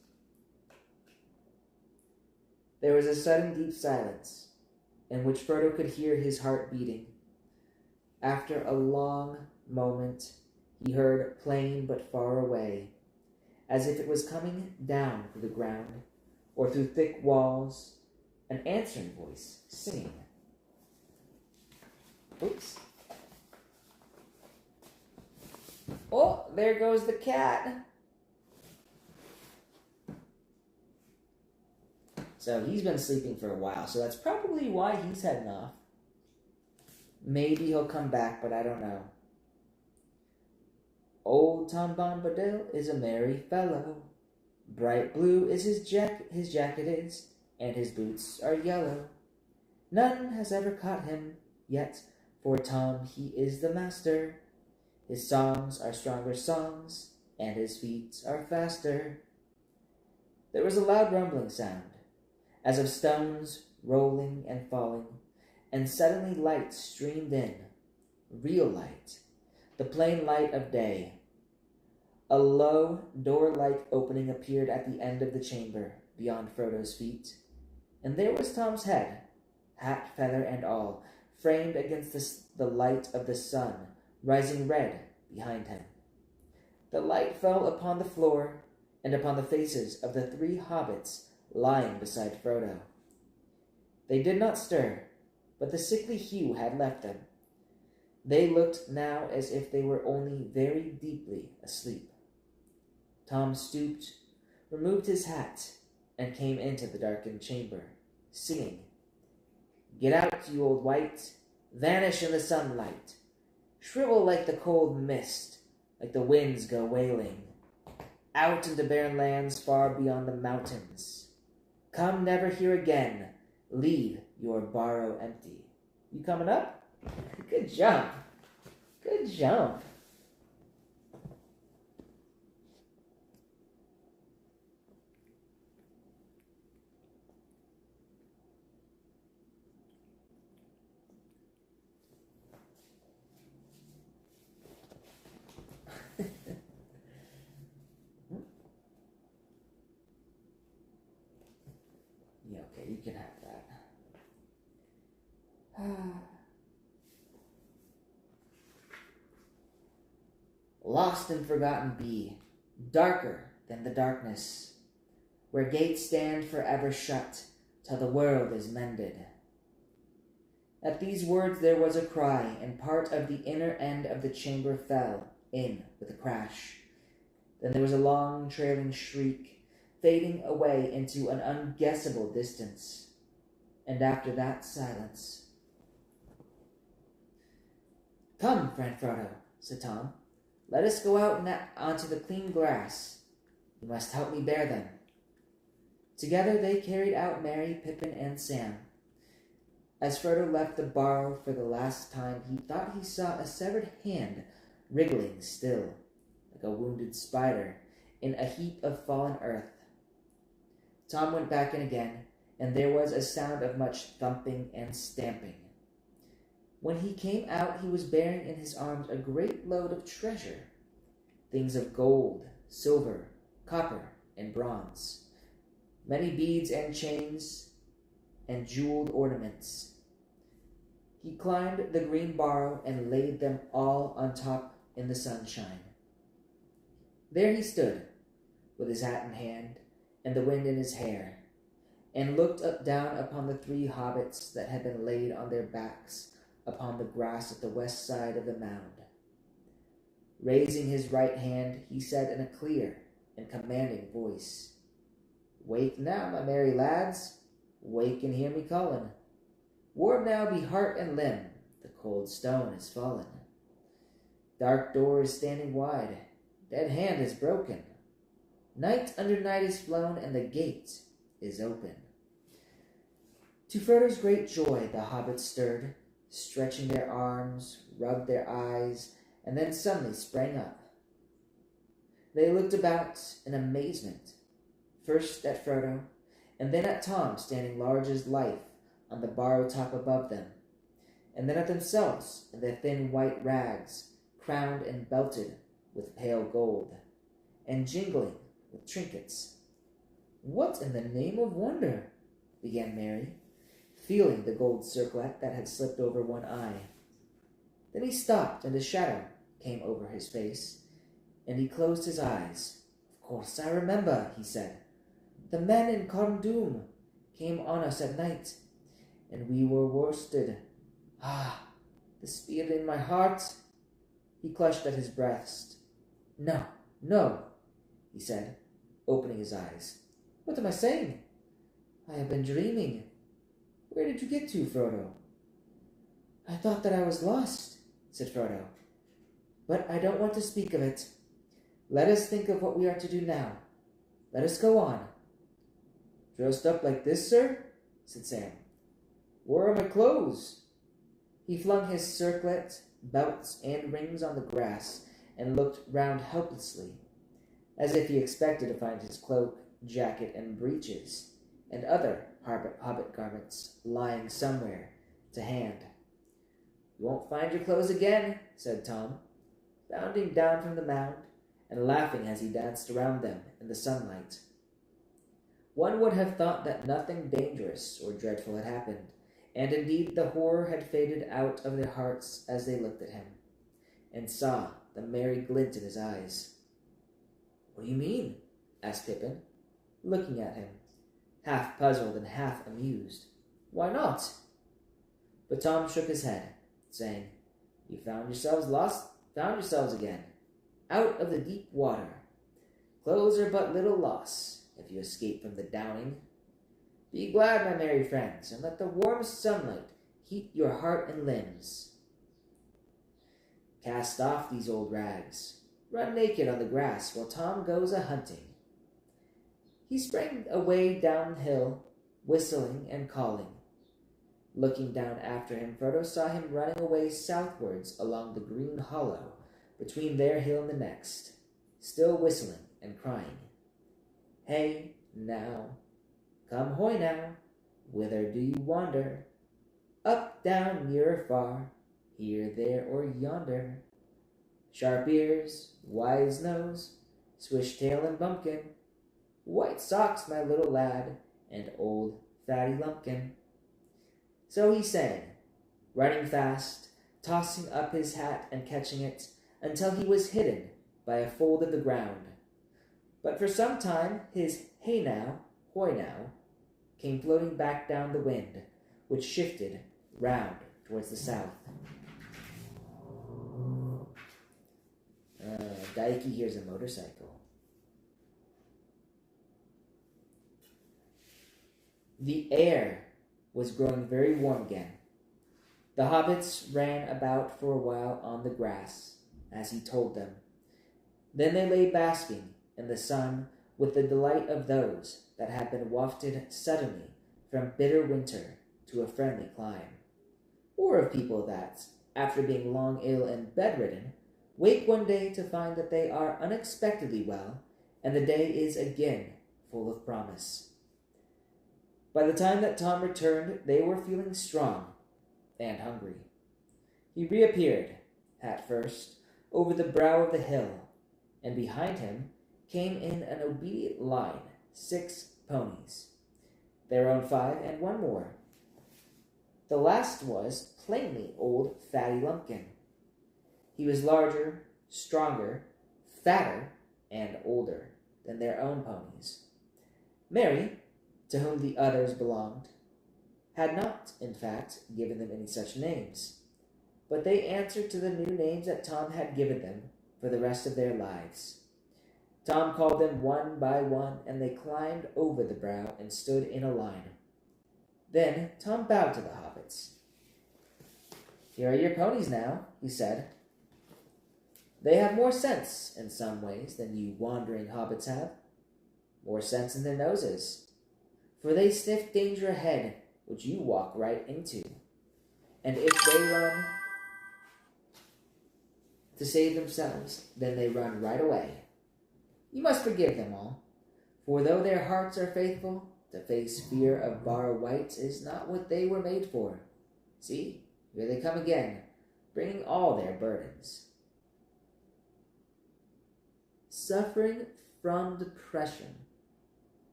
There was a sudden deep silence, in which Frodo could hear his heart beating. After a long moment, he heard, plain but far away, as if it was coming down through the ground or through thick walls, an answering voice singing. Oops. Oh, there goes the cat. So he's been sleeping for a while, so that's probably why he's heading off. Maybe he'll come back, but I don't know. Old Tom Bombadil is a merry fellow. Bright blue is his jacket is, and his boots are yellow. None has ever caught him yet, for Tom he is the master. His songs are stronger songs, and his feet are faster. There was a loud rumbling sound, as of stones rolling and falling, and suddenly light streamed in, real light, the plain light of day. A low, door-like opening appeared at the end of the chamber, beyond Frodo's feet, and there was Tom's head, hat, feather, and all, framed against the light of the sun, rising red behind him. The light fell upon the floor and upon the faces of the 3 hobbits lying beside Frodo. They did not stir, but the sickly hue had left them. They looked now as if they were only very deeply asleep. Tom stooped, removed his hat, and came into the darkened chamber, singing, "Get out, you old wight, vanish in the sunlight, shrivel like the cold mist, like the winds go wailing, out into barren lands far beyond the mountains. Come never here again, leave your barrow empty." You coming up? Good jump. Good jump. Yeah, okay, you can have that. Lost and forgotten be, darker than the darkness, where gates stand forever shut, till the world is mended. At these words there was a cry, and part of the inner end of the chamber fell in with a crash. Then there was a long trailing shriek, fading away into an unguessable distance, and after that silence. "Come, friend Frodo," said Tom. "Let us go out onto the clean grass. You must help me bear them." Together they carried out Merry, Pippin, and Sam. As Frodo left the barrow for the last time, he thought he saw a severed hand wriggling still, like a wounded spider, in a heap of fallen earth. Tom went back in again, and there was a sound of much thumping and stamping. When he came out, he was bearing in his arms a great load of treasure, things of gold, silver, copper, and bronze, many beads and chains, and jeweled ornaments. He climbed the green barrow and laid them all on top in the sunshine. There he stood, with his hat in hand and the wind in his hair, and looked down upon the 3 hobbits that had been laid on their backs upon the grass at the west side of the mound. Raising his right hand, he said in a clear and commanding voice, "Wake now, my merry lads, wake and hear me callin'. Warm now be heart and limb, the cold stone is fallen. Dark door is standing wide, dead hand is broken. Night under night is flown, and the gate is open." To Frodo's great joy, the hobbits stirred, stretching their arms, rubbed their eyes, and then suddenly sprang up. They looked about in amazement, first at Frodo, and then at Tom standing large as life on the barrow top above them, and then at themselves in their thin white rags, crowned and belted with pale gold, and jingling with trinkets. "What in the name of wonder?" began Merry, feeling the gold circlet that had slipped over one eye. Then he stopped, and a shadow came over his face, and he closed his eyes. "Of course I remember," he said. "The men in Khardin Dûm came on us at night, and we were worsted. Ah, the spear in my heart!" He clutched at his breast. "No, no," he said, opening his eyes. "What am I saying? I have been dreaming. Where did you get to, Frodo?" "I thought that I was lost," said Frodo. "But I don't want to speak of it. Let us think of what we are to do now. Let us go on. Dressed up like this, sir? Said Sam. Where are my clothes? He flung his circlet, belts, and rings on the grass and looked round helplessly, as if he expected to find his cloak, jacket, and breeches, and other hobbit garments lying somewhere to hand. You won't find your clothes again, said Tom, bounding down from the mound and laughing as he danced around them in the sunlight. One would have thought that nothing dangerous or dreadful had happened, and indeed the horror had faded out of their hearts as they looked at him, and saw the merry glint in his eyes. What do you mean? Asked Pippin, looking at him, half puzzled and half amused. Why not? But Tom shook his head, saying, You found yourselves again, out of the deep water. Clothes are but little loss, if you escape from the downing. Be glad, my merry friends, and let the warm sunlight heat your heart and limbs. Cast off these old rags. Run naked on the grass while Tom goes a-hunting. He sprang away downhill, whistling and calling. Looking down after him, Frodo saw him running away southwards along the green hollow between their hill and the next, still whistling and crying. Hey, now, come hoy now, whither do you wander? Up, down, near or far, here, there, or yonder. Sharp ears, wise nose, swish tail and bumpkin, white socks, my little lad, and old fatty lumpkin. So he sang, running fast, tossing up his hat and catching it, until he was hidden by a fold of the ground. But for some time his hey now, hoy now, came floating back down the wind, which shifted round towards the south. Daiki hears a motorcycle. The air was growing very warm again. The hobbits ran about for a while on the grass, as he told them. Then they lay basking in the sun with the delight of those that have been wafted suddenly from bitter winter to a friendly clime, or of people that, after being long ill and bedridden, wake one day to find that they are unexpectedly well, and the day is again full of promise. By the time that Tom returned, they were feeling strong and hungry. He reappeared, at first, over the brow of the hill, and behind him came in an obedient line 6 ponies, their own 5 and one more. The last was plainly old Fatty Lumpkin. He was larger, stronger, fatter, and older than their own ponies. Mary, to whom the others belonged, had not, in fact, given them any such names, but they answered to the new names that Tom had given them for the rest of their lives. Tom called them one by one, and they climbed over the brow and stood in a line. Then Tom bowed to the hobbits. Here are your ponies now, he said. They have more sense in some ways than you wandering hobbits have. More sense in their noses, for they sniff danger ahead, which you walk right into. And if they run to save themselves, then they run right away. You must forgive them all, for though their hearts are faithful, to face fear of Bar White is not what they were made for. See, here they come again, bringing all their burdens. Suffering from depression.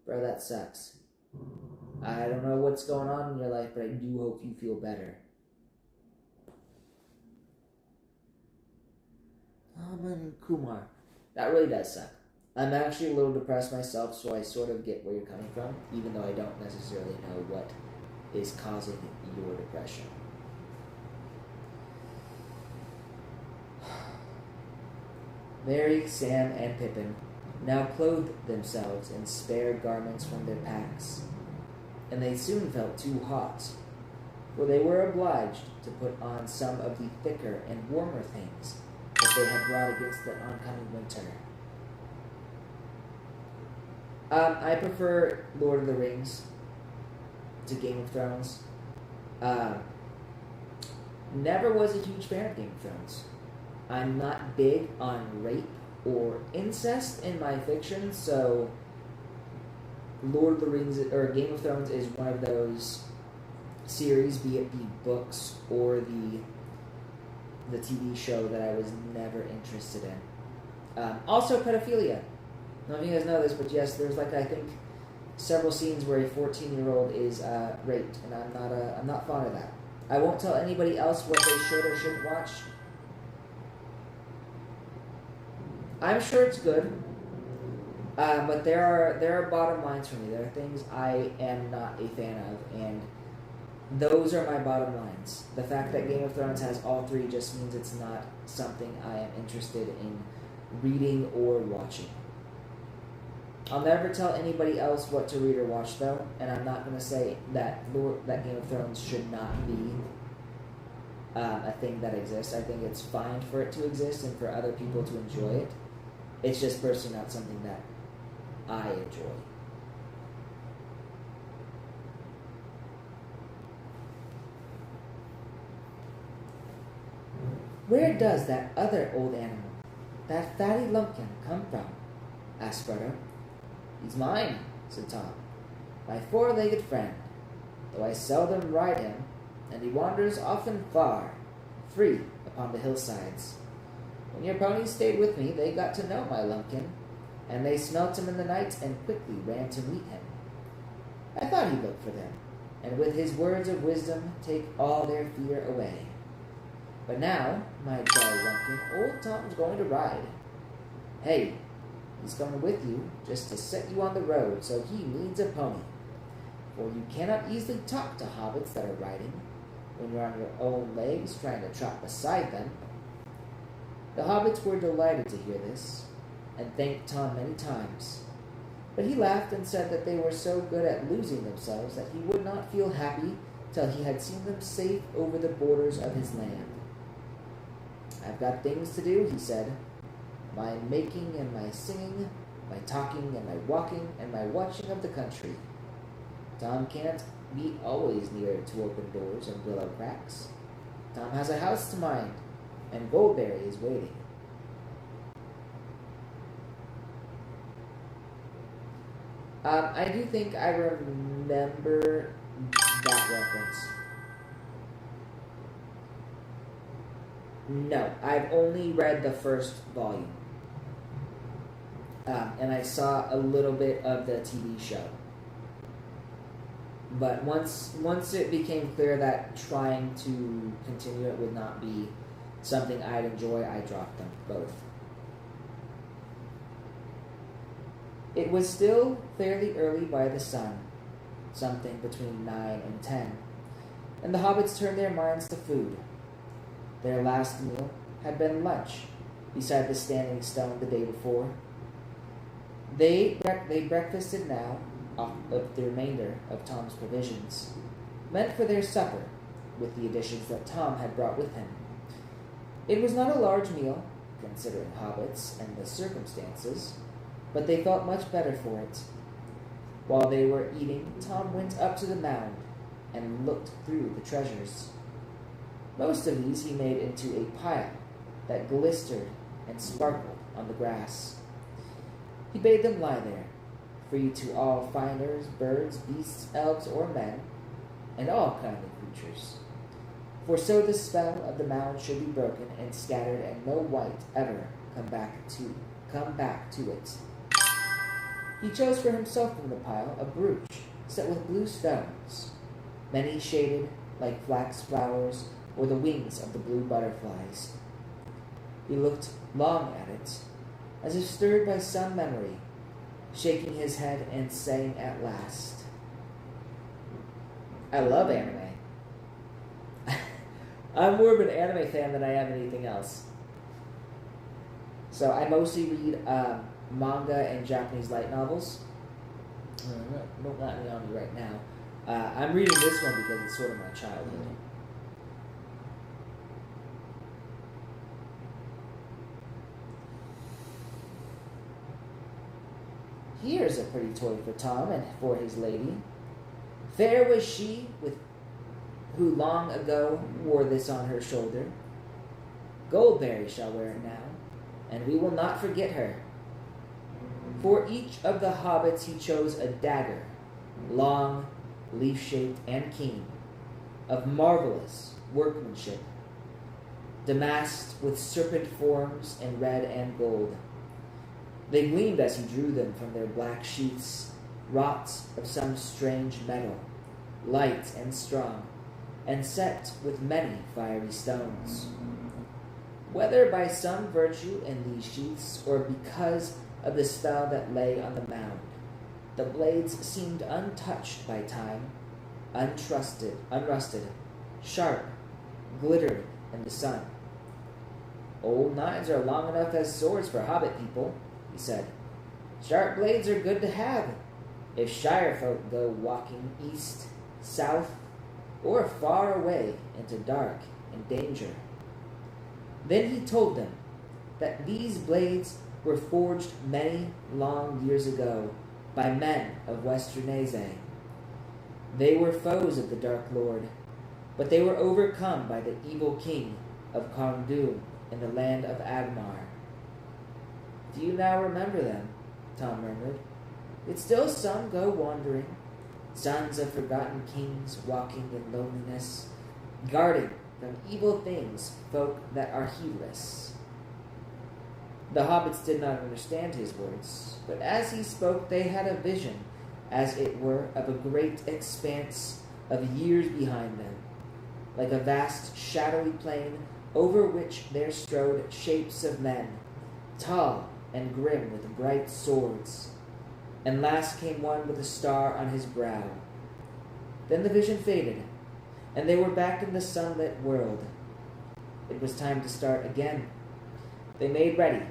Bro, that sucks. I don't know what's going on in your life, but I do hope you feel better. Aman Kumar. That really does suck. I'm actually a little depressed myself, so I sort of get where you're coming from, even though I don't necessarily know what is causing your depression. Merry, Sam, and Pippin now clothed themselves in spare garments from their packs, and they soon felt too hot, for they were obliged to put on some of the thicker and warmer things that they had brought against the oncoming winter. I prefer Lord of the Rings to Game of Thrones. Um, Never was a huge fan of Game of Thrones. I'm not big on rape or incest in my fiction, so Lord of the Rings or Game of Thrones is one of those series, be it the books or the TV show, that I was never interested in. Also, pedophilia. I don't know if you guys know this, but yes, there's I think several scenes where a 14-year-old is raped, and I'm not fond of that. I won't tell anybody else what they should or shouldn't watch. I'm sure it's good, but there are bottom lines for me. There are things I am not a fan of, and those are my bottom lines. The fact that Game of Thrones has all three just means it's not something I am interested in reading or watching. I'll never tell anybody else what to read or watch, though, and I'm not going to say that Game of Thrones should not be a thing that exists. I think it's fine for it to exist and for other people to enjoy it. It's just personally not something that I enjoy. Where does that other old animal, that fatty lumpkin, come from? Asked Frodo. He's mine, said Tom, my four-legged friend, though I seldom ride him, and he wanders often far, free upon the hillsides. When your ponies stayed with me, they got to know my lumpkin, and they smelt him in the night and quickly ran to meet him. I thought he'd look for them, and with his words of wisdom take all their fear away. But now, my jolly lumpkin, old Tom's going to ride. Hey, he's coming with you just to set you on the road, so he needs a pony. For you cannot easily talk to hobbits that are riding when you're on your own legs trying to trot beside them. The hobbits were delighted to hear this, and thanked Tom many times. But he laughed and said that they were so good at losing themselves that he would not feel happy till he had seen them safe over the borders of his land. I've got things to do, he said. My making and my singing, my talking and my walking, and my watching of the country. Tom can't be always near to open doors and willow cracks. Tom has a house to mind, and Goldberry is waiting. I do think I remember that reference. No, I've only read the first volume. And I saw a little bit of the TV show. But once it became clear that trying to continue it would not be something I'd enjoy, I dropped them both. It was still fairly early by the sun, something between 9 and 10, and the hobbits turned their minds to food. Their last meal had been lunch beside the standing stone the day before. They breakfasted now off of the remainder of Tom's provisions, meant for their supper, with the additions that Tom had brought with him. It was not a large meal, considering hobbits and the circumstances, but they felt much better for it. While they were eating, Tom went up to the mound and looked through the treasures. Most of these he made into a pile that glistered and sparkled on the grass. He bade them lie there, free to all finders, birds, beasts, elves, or men, and all kind of creatures. For so the spell of the mound should be broken and scattered, and no wight ever come back to it. He chose for himself from the pile a brooch set with blue stones, many shaded like flax flowers or the wings of the blue butterflies. He looked long at it, as if stirred by some memory, shaking his head and saying at last, I love anime. I'm more of an anime fan than I am anything else. So I mostly read manga and Japanese light novels. Don't let me on me right now. I'm reading this one because it's sort of my childhood. Here's a pretty toy for Tom and for his lady. Fair was she who long ago wore this on her shoulder. Goldberry shall wear it now, and we will not forget her. For each of the hobbits he chose a dagger, long, leaf-shaped, and keen, of marvelous workmanship, damasked with serpent forms in red and gold. They gleamed as he drew them from their black sheaths, wrought of some strange metal, light and strong, and set with many fiery stones. Whether by some virtue in these sheaths, or because of the spell that lay on the mound, the blades seemed untouched by time, unrusted, sharp, glittering in the sun. Old knives are long enough as swords for hobbit people, he said. Sharp blades are good to have if shire folk go walking east, south, or far away into dark and danger. Then he told them that these blades were forged many long years ago by men of Westernese. They were foes of the Dark Lord, but they were overcome by the evil king of Carndum in the land of Agmar. Do you now remember them? Tom murmured. Yet still some go wandering, sons of forgotten kings walking in loneliness, guarding from evil things folk that are heedless. The hobbits did not understand his words, but as he spoke they had a vision, as it were, of a great expanse of years behind them, like a vast shadowy plain over which there strode shapes of men, tall and grim with bright swords. And last came one with a star on his brow. Then the vision faded, and they were back in the sunlit world. It was time to start again. They made ready,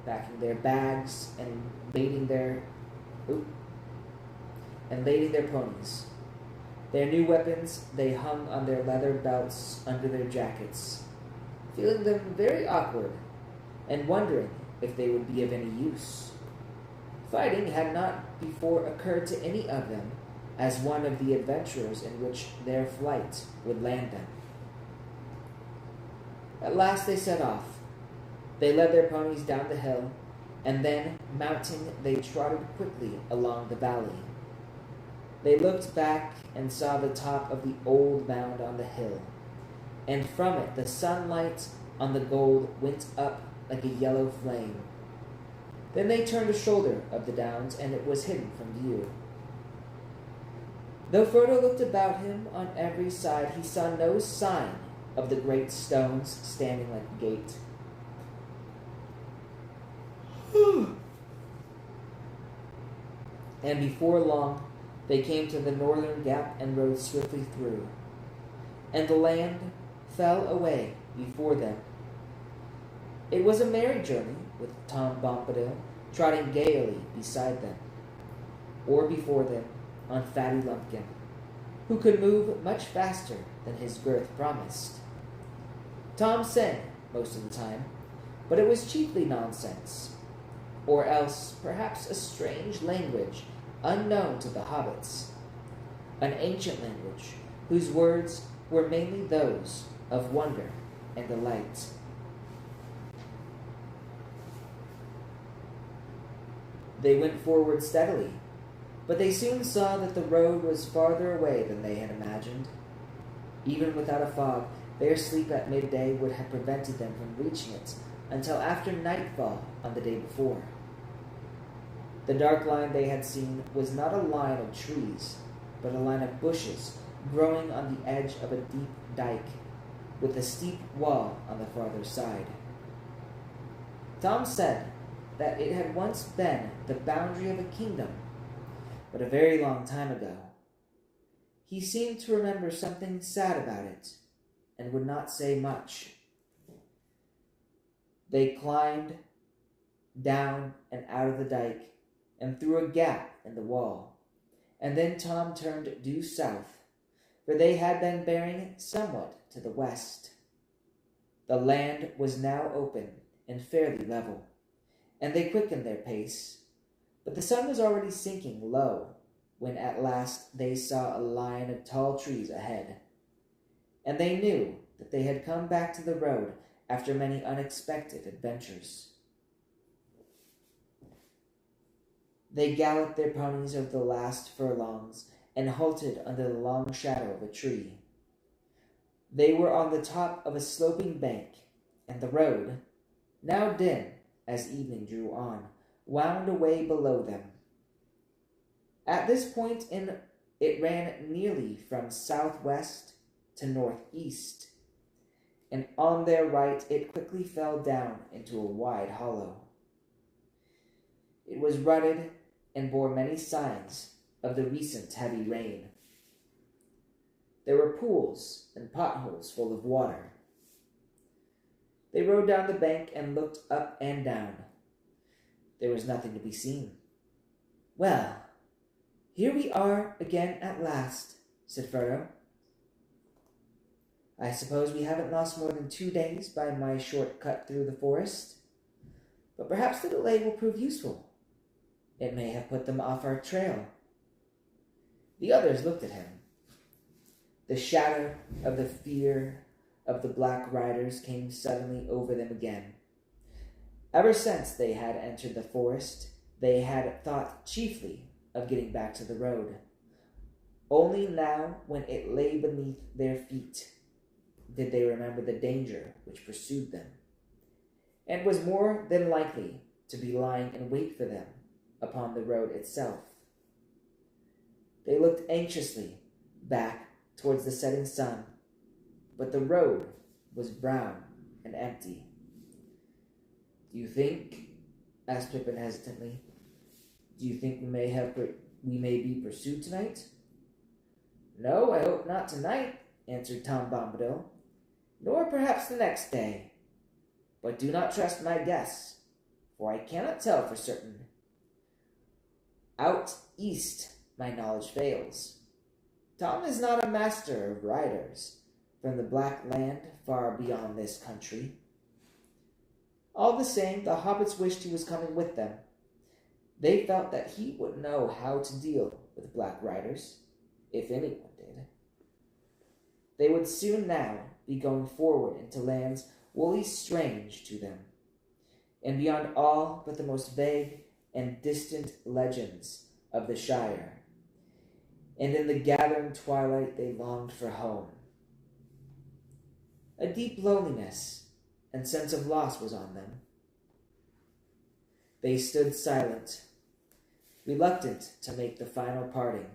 packing their bags and lading their ponies. Their new weapons they hung on their leather belts under their jackets, feeling them very awkward and wondering if they would be of any use. Fighting had not before occurred to any of them as one of the adventures in which their flight would land them. At last they set off. They led their ponies down the hill, and then, mounting, they trotted quickly along the valley. They looked back and saw the top of the old mound on the hill, and from it the sunlight on the gold went up like a yellow flame. Then they turned a shoulder of the downs, and it was hidden from view. Though Frodo looked about him on every side, he saw no sign of the great stones standing like a gate. And before long, they came to the northern gap and rode swiftly through, and the land fell away before them. It was a merry journey, with Tom Bombadil trotting gaily beside them, or before them on Fatty Lumpkin, who could move much faster than his girth promised. Tom sang most of the time, but it was chiefly nonsense, or else perhaps a strange language unknown to the hobbits, an ancient language whose words were mainly those of wonder and delight. They went forward steadily, but they soon saw that the road was farther away than they had imagined. Even without a fog, their sleep at midday would have prevented them from reaching it until after nightfall on the day before. The dark line they had seen was not a line of trees, but a line of bushes growing on the edge of a deep dike, with a steep wall on the farther side. Tom said that it had once been the boundary of a kingdom, but a very long time ago. He seemed to remember something sad about it, and would not say much. They climbed down and out of the dike, and through a gap in the wall, and then Tom turned due south, for they had been bearing somewhat to the west. The land was now open and fairly level, and they quickened their pace, But the sun was already sinking low when at last they saw a line of tall trees ahead, and they knew that they had come back to the road after many unexpected adventures. They galloped their ponies over the last furlongs and halted under the long shadow of a tree. They were on the top of a sloping bank, and the road, now dim as evening drew on, wound away below them. At this point it ran nearly from southwest to northeast, and on their right it quickly fell down into a wide hollow. It was rutted and bore many signs of the recent heavy rain. There were pools and potholes full of water. They rode down the bank and looked up and down. There was nothing to be seen. "Well, here we are again at last," said Frodo. "I suppose we haven't lost more than 2 days by my short cut through the forest, but perhaps the delay will prove useful. It may have put them off our trail." The others looked at him. The shadow of the fear of the Black Riders came suddenly over them again. Ever since they had entered the forest, they had thought chiefly of getting back to the road. Only now, when it lay beneath their feet, did they remember the danger which pursued them, and was more than likely to be lying in wait for them upon the road itself. They looked anxiously back towards the setting sun, but the road was brown and empty. "Do you think," asked Pippin hesitantly, "do you think we may be pursued tonight?" "No, I hope not tonight," answered Tom Bombadil, "nor perhaps the next day. But do not trust my guess, for I cannot tell for certain. Out east my knowledge fails. Tom is not a master of riders from the Black Land far beyond this country. All the same, the hobbits wished he was coming with them. They felt that he would know how to deal with Black Riders, if anyone did. They would soon now be going forward into lands wholly strange to them, and beyond all but the most vague and distant legends of the Shire. And in the gathering twilight they longed for home. A deep loneliness and sense of loss was on them. They stood silent, reluctant to make the final parting,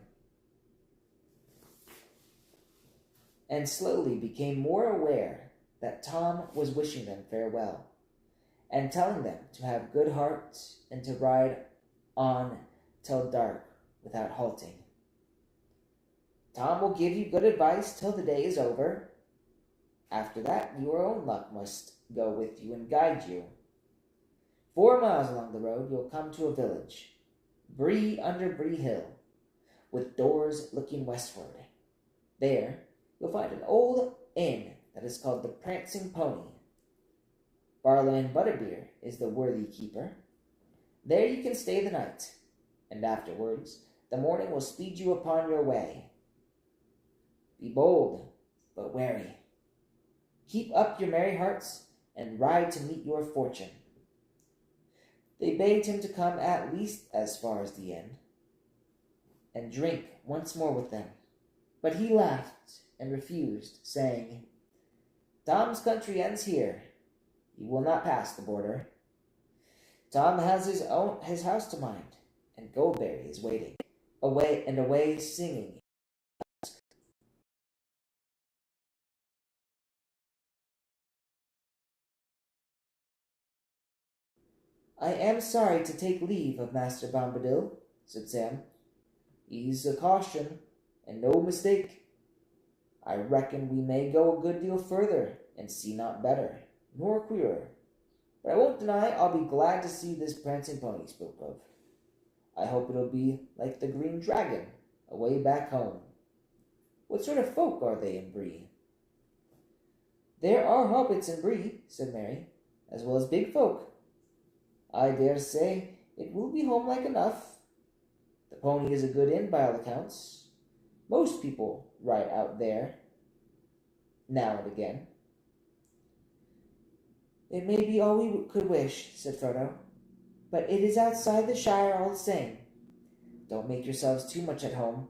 and slowly became more aware that Tom was wishing them farewell, and telling them to have good heart and to ride on till dark without halting. "Tom will give you good advice till the day is over. After that, your own luck must go with you and guide you. 4 miles along the road, you'll come to a village, Bree under Bree Hill, with doors looking westward. There, you'll find an old inn that is called the Prancing Pony. Barlowman Butterbeer is the worthy keeper. There you can stay the night, and afterwards the morning will speed you upon your way. Be bold, but wary. Keep up your merry hearts, and ride to meet your fortune." They begged him to come at least as far as the inn, and drink once more with them, but he laughed and refused, saying, "Tom's country ends here. He will not pass the border. Tom has his house to mind, and Goldberry is waiting, away singing." "I am sorry to take leave of Master Bombadil," said Sam. "He's a caution, and no mistake. I reckon we may go a good deal further and see not better, nor queerer. But I won't deny I'll be glad to see this prancing pony spoke of. I hope it'll be like the Green Dragon, away back home. What sort of folk are they in Bree?" "There are hobbits in Bree," said Merry, "as well as big folk. I dare say It will be home-like enough. The pony is a good inn by all accounts. Most people ride out there now and again. It may be all we could wish, said Frodo, but it is outside the Shire all the same. Don't make yourselves too much at home.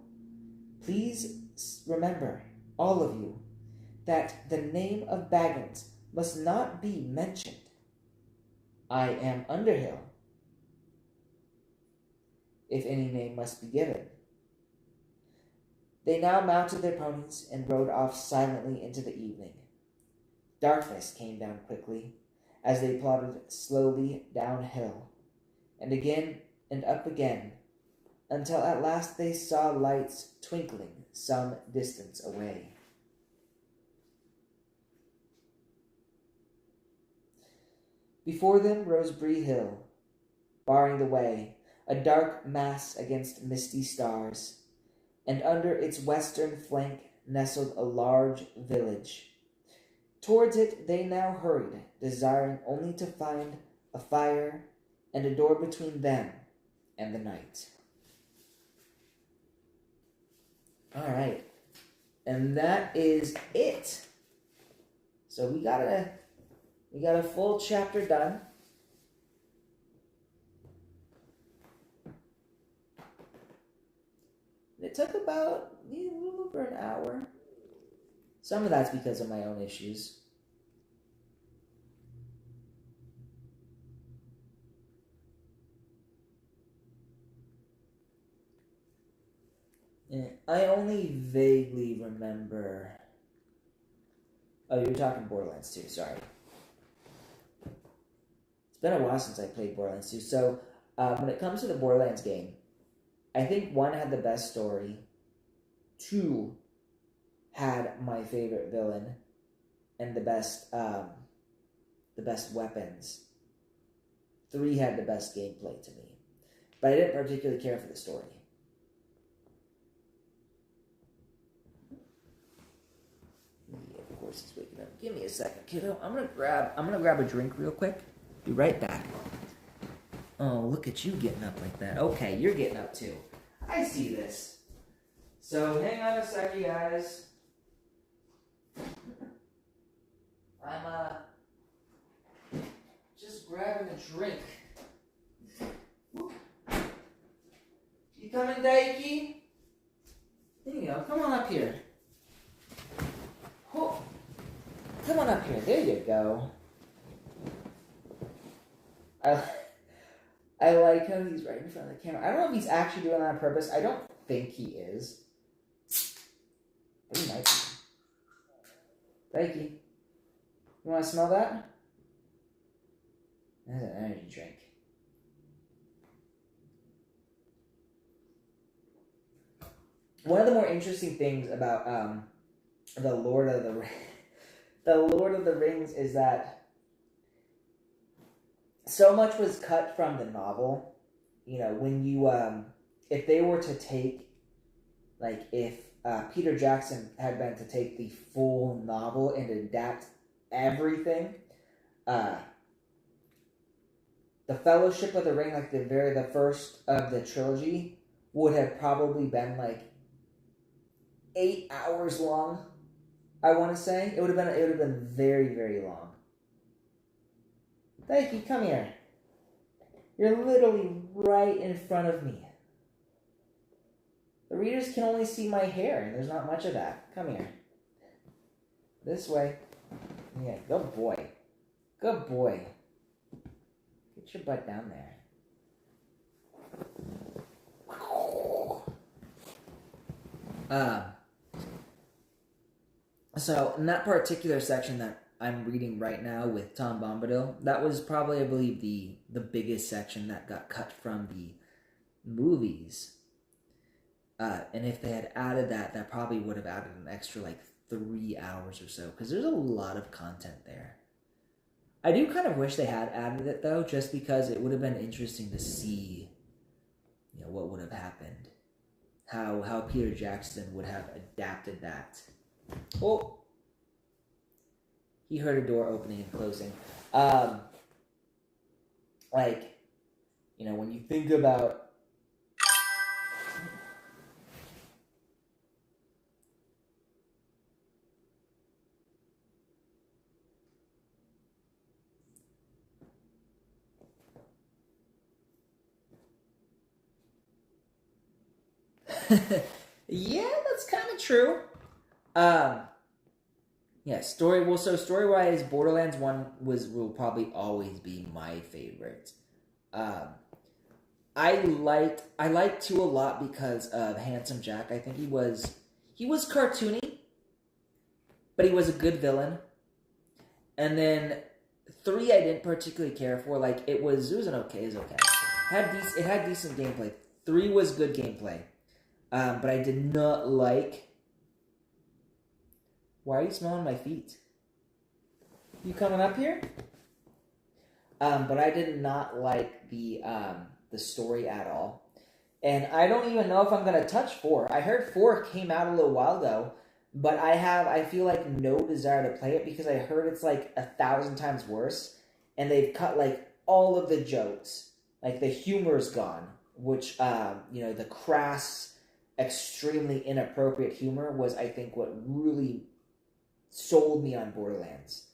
Please remember, all of you, that the name of Baggins must not be mentioned. I am Underhill, if any name must be given. They now mounted their ponies and rode off silently into the evening. Darkness came down quickly as they plodded slowly downhill, and again and up again, until at last they saw lights twinkling some distance away. Before them rose Bree Hill, barring the way, a dark mass against misty stars, and under its western flank nestled a large village. Towards it they now hurried, desiring only to find a fire and a door between them and the night. All right, and that is it. So we got a full chapter done. It took about a little over an hour. Some of that's because of my own issues. I only vaguely remember... Oh, you're talking Borderlands 2, sorry. It's been a while since I played Borderlands 2. So, when it comes to the Borderlands game, I think 1 had the best story, 2 had my favorite villain, and the best weapons. 3 had the best gameplay to me. But I didn't particularly care for the story. Yeah, of course he's waking up. Give me a second, kiddo. I'm gonna grab a drink real quick. Be right back. Oh, look at you getting up like that. Okay, you're getting up too. I see this. So hang on a second, guys. I'm just grabbing a drink. You coming, Daiki? There you go. Come on up here. Oh. Come on up here. There you go. I like how he's right in front of the camera. I don't know if he's actually doing that on purpose. I don't think he is. But he might be. Thank you. You want to smell that? That's an energy drink. One of the more interesting things about the Lord of the Rings is that so much was cut from the novel. You know, when you if they were to take, like, if Peter Jackson had been to take the full novel and adapt everything, the Fellowship of the Ring, like the first of the trilogy, would have probably been like 8 hours long. I want to say it would have been very, very long. Thank you. Come here. You're literally right in front of me. The readers can only see my hair, and there's not much of that. Come here. This way. Yeah, good boy. Good boy. Get your butt down there. So, in that particular section that I'm reading right now with Tom Bombadil, that was probably, I believe, the biggest section that got cut from the movies. And if they had added that, that probably would have added an extra, 3 hours or so, because there's a lot of content there. I do kind of wish they had added it, though, just because it would have been interesting to see, what would have happened. How Peter Jackson would have adapted that. Oh! He heard a door opening and closing. when you think about yeah, that's kind of true. Yeah, story wise, Borderlands 1 will probably always be my favorite. Um, I liked 2 a lot because of Handsome Jack. I think he was cartoony, but he was a good villain. And then 3 I didn't particularly care for. Like it was an okay, it was okay. It had decent gameplay. 3 was good gameplay. But I did not like. Why are you smelling my feet? You coming up here? But I did not like the story at all, and I don't even know if I'm gonna touch 4. I heard 4 came out a little while ago, but I feel like no desire to play it because I heard it's like 1,000 times worse, and they've cut like all of the jokes, like the humor's gone, which the crass, extremely inappropriate humor was I think what really sold me on Borderlands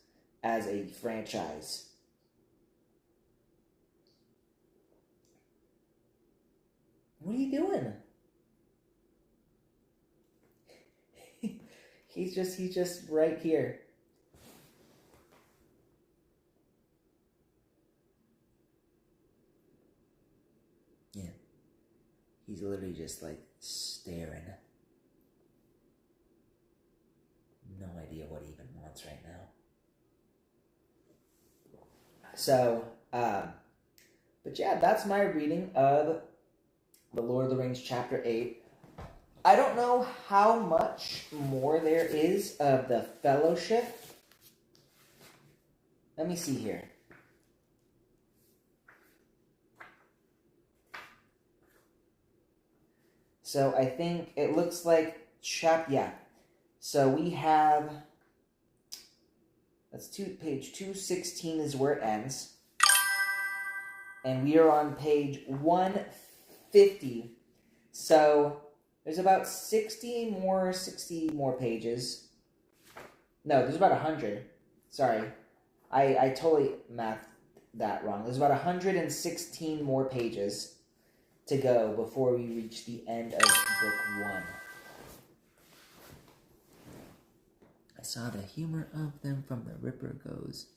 as a franchise. What are you doing? he's just right here. Yeah. He's literally just like staring. No idea what he even wants right now. So, but yeah, that's my reading of The Lord of the Rings Chapter 8. I don't know how much more there is of the Fellowship. Let me see here. So I think it looks like yeah. So we have, page 216 is where it ends. And we are on page 150. So there's about 60 more pages. No, there's about 100. Sorry. I totally mathed that wrong. There's about 116 more pages to go before we reach the end of book 1. I saw the humor of them from the Ripper Goes.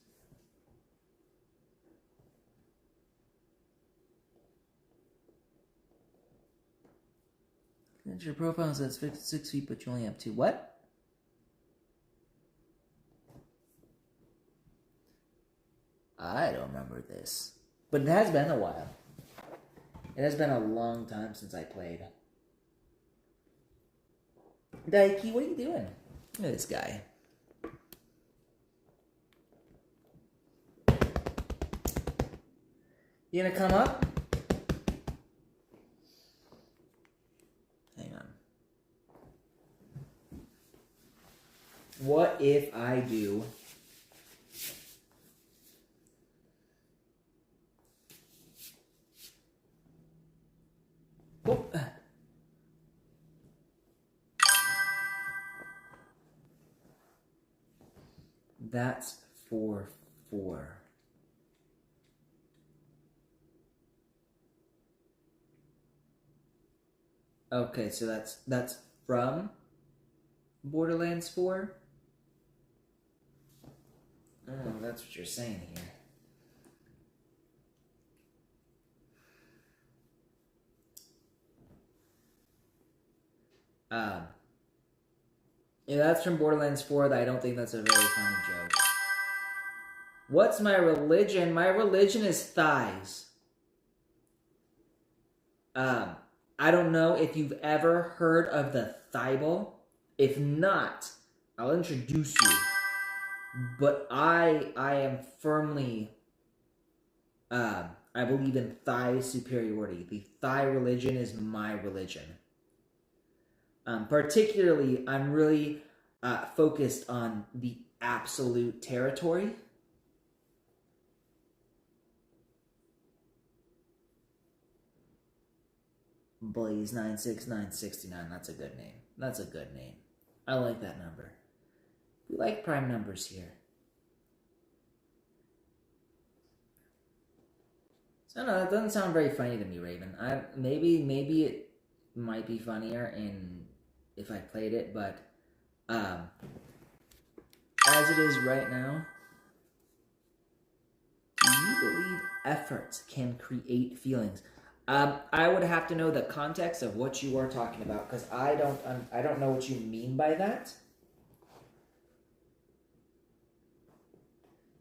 Your profile says 56 feet, but you only have 2. What? I don't remember this. But it has been a while. It has been a long time since I played. Daiki, what are you doing? Look at this guy. You gonna come up? Hang on. What if I do... Whoop. That's 4-4. Okay, so that's from Borderlands 4? Oh, that's what you're saying here. Yeah, that's from Borderlands 4. I don't think that's a very funny joke. What's my religion? My religion is thighs. I don't know if you've ever heard of the Thibel. If not, I'll introduce you. But I am firmly, I believe in thigh superiority. The thigh religion is my religion. Particularly, I'm really focused on the absolute territory. Blaze 96969. That's a good name. That's a good name. I like that number. We like prime numbers here. So no, that doesn't sound very funny to me, Raven. Maybe it might be funnier if I played it, but as it is right now, do you believe effort can create feelings? I would have to know the context of what you are talking about, because I don't know what you mean by that.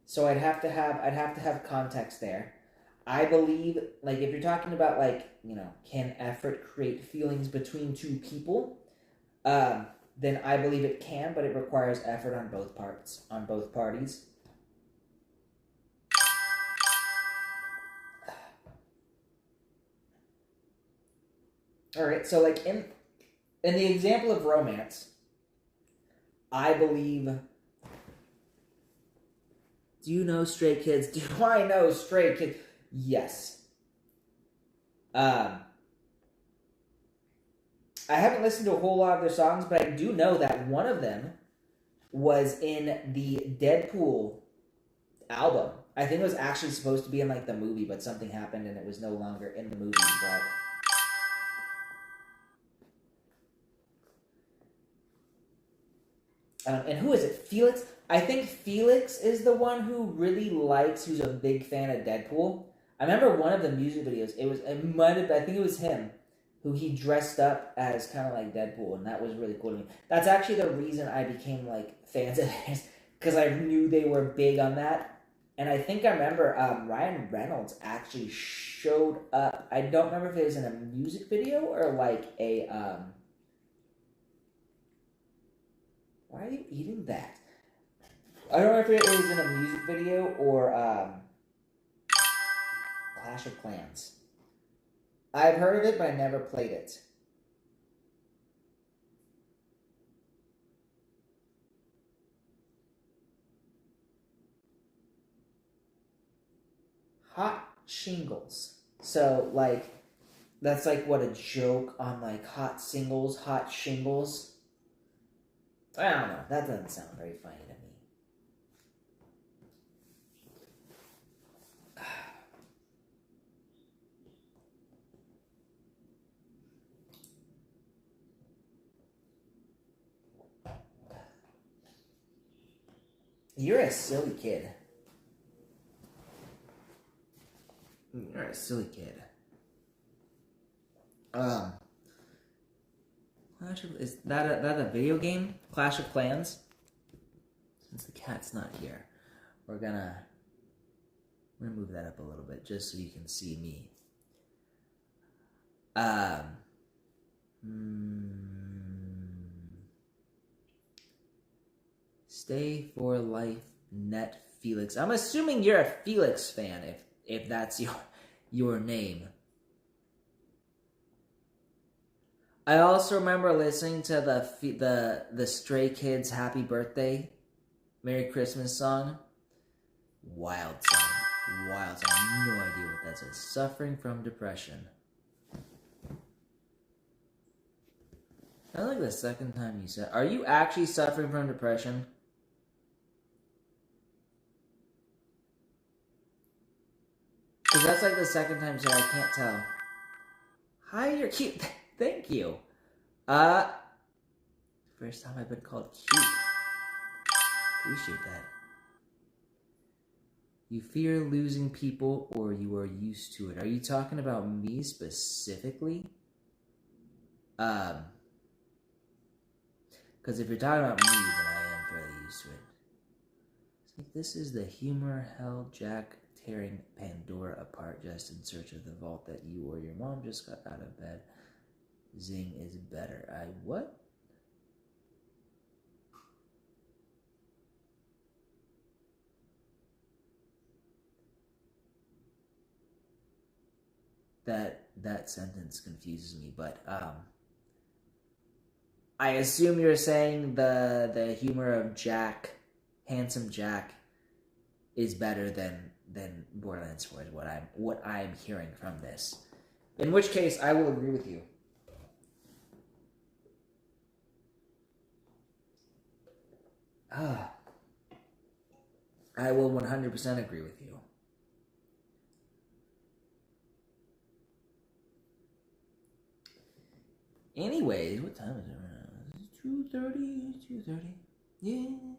So I'd have to have context there. I believe, like, if you're talking about, like, can effort create feelings between two people, then I believe it can, but it requires effort on both parties. All right, so like in the example of romance, I believe. Do you know Stray Kids? Do I know Stray Kids? Yes. I haven't listened to a whole lot of their songs, but I do know that one of them was in the Deadpool album. I think it was actually supposed to be in like the movie, but something happened and it was no longer in the movie. But and who is it? Felix? I think Felix is the one who's a big fan of Deadpool. I remember one of the music videos. I think it was him, who he dressed up as kind of like Deadpool, and that was really cool to me. That's actually the reason I became like fans of theirs, because I knew they were big on that. And I think I remember Ryan Reynolds actually showed up. I don't remember if it was in a music video or like a Why are you eating that? I don't know if it was in a music video or Clash of Clans. I've heard of it, but I never played it. Hot shingles. So, like, that's like what, a joke on like hot shingles. I don't know. That doesn't sound very funny to me. You're a silly kid. You're a silly kid. Is that a video game? Clash of Clans? Since the cat's not here, we're gonna move that up a little bit just so you can see me. Stay for life, net Felix. I'm assuming you're a Felix fan if that's your name. I also remember listening to the Stray Kids Happy Birthday, Merry Christmas song. Wild song. I have no idea what that says. Suffering from depression. That's like the second time you said. Are you actually suffering from depression? Because that's like the second time you said. I can't tell. Hi, you're cute. Thank you. First time I've been called cute. Appreciate that. You fear losing people, or you are used to it. Are you talking about me specifically? Because if you're talking about me, then I am fairly used to it. It's like, this is the humor hell Jack tearing Pandora apart just in search of the vault that you or your mom just got out of bed. Zing is better. What? That sentence confuses me, but I assume you're saying the humor of Jack, handsome Jack, is better than Borderlands 4 is what I'm hearing from this. In which case, I will agree with you. I will 100% agree with you. Anyways, what time is it right now? 2:30, 2:30. Yeah.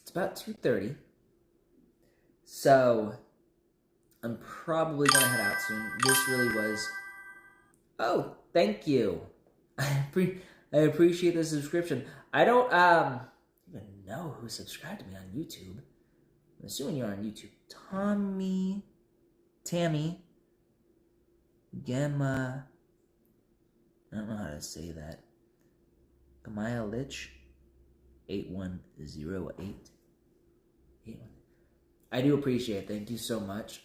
It's about 2:30. So, I'm probably going to head out soon. This really was... Oh, thank you. I appreciate the subscription. I don't even know who subscribed to me on YouTube. I'm assuming you're on YouTube. Tammy, Gamma, I don't know how to say that. Gamaya Lich, 8108. I do appreciate it. Thank you so much.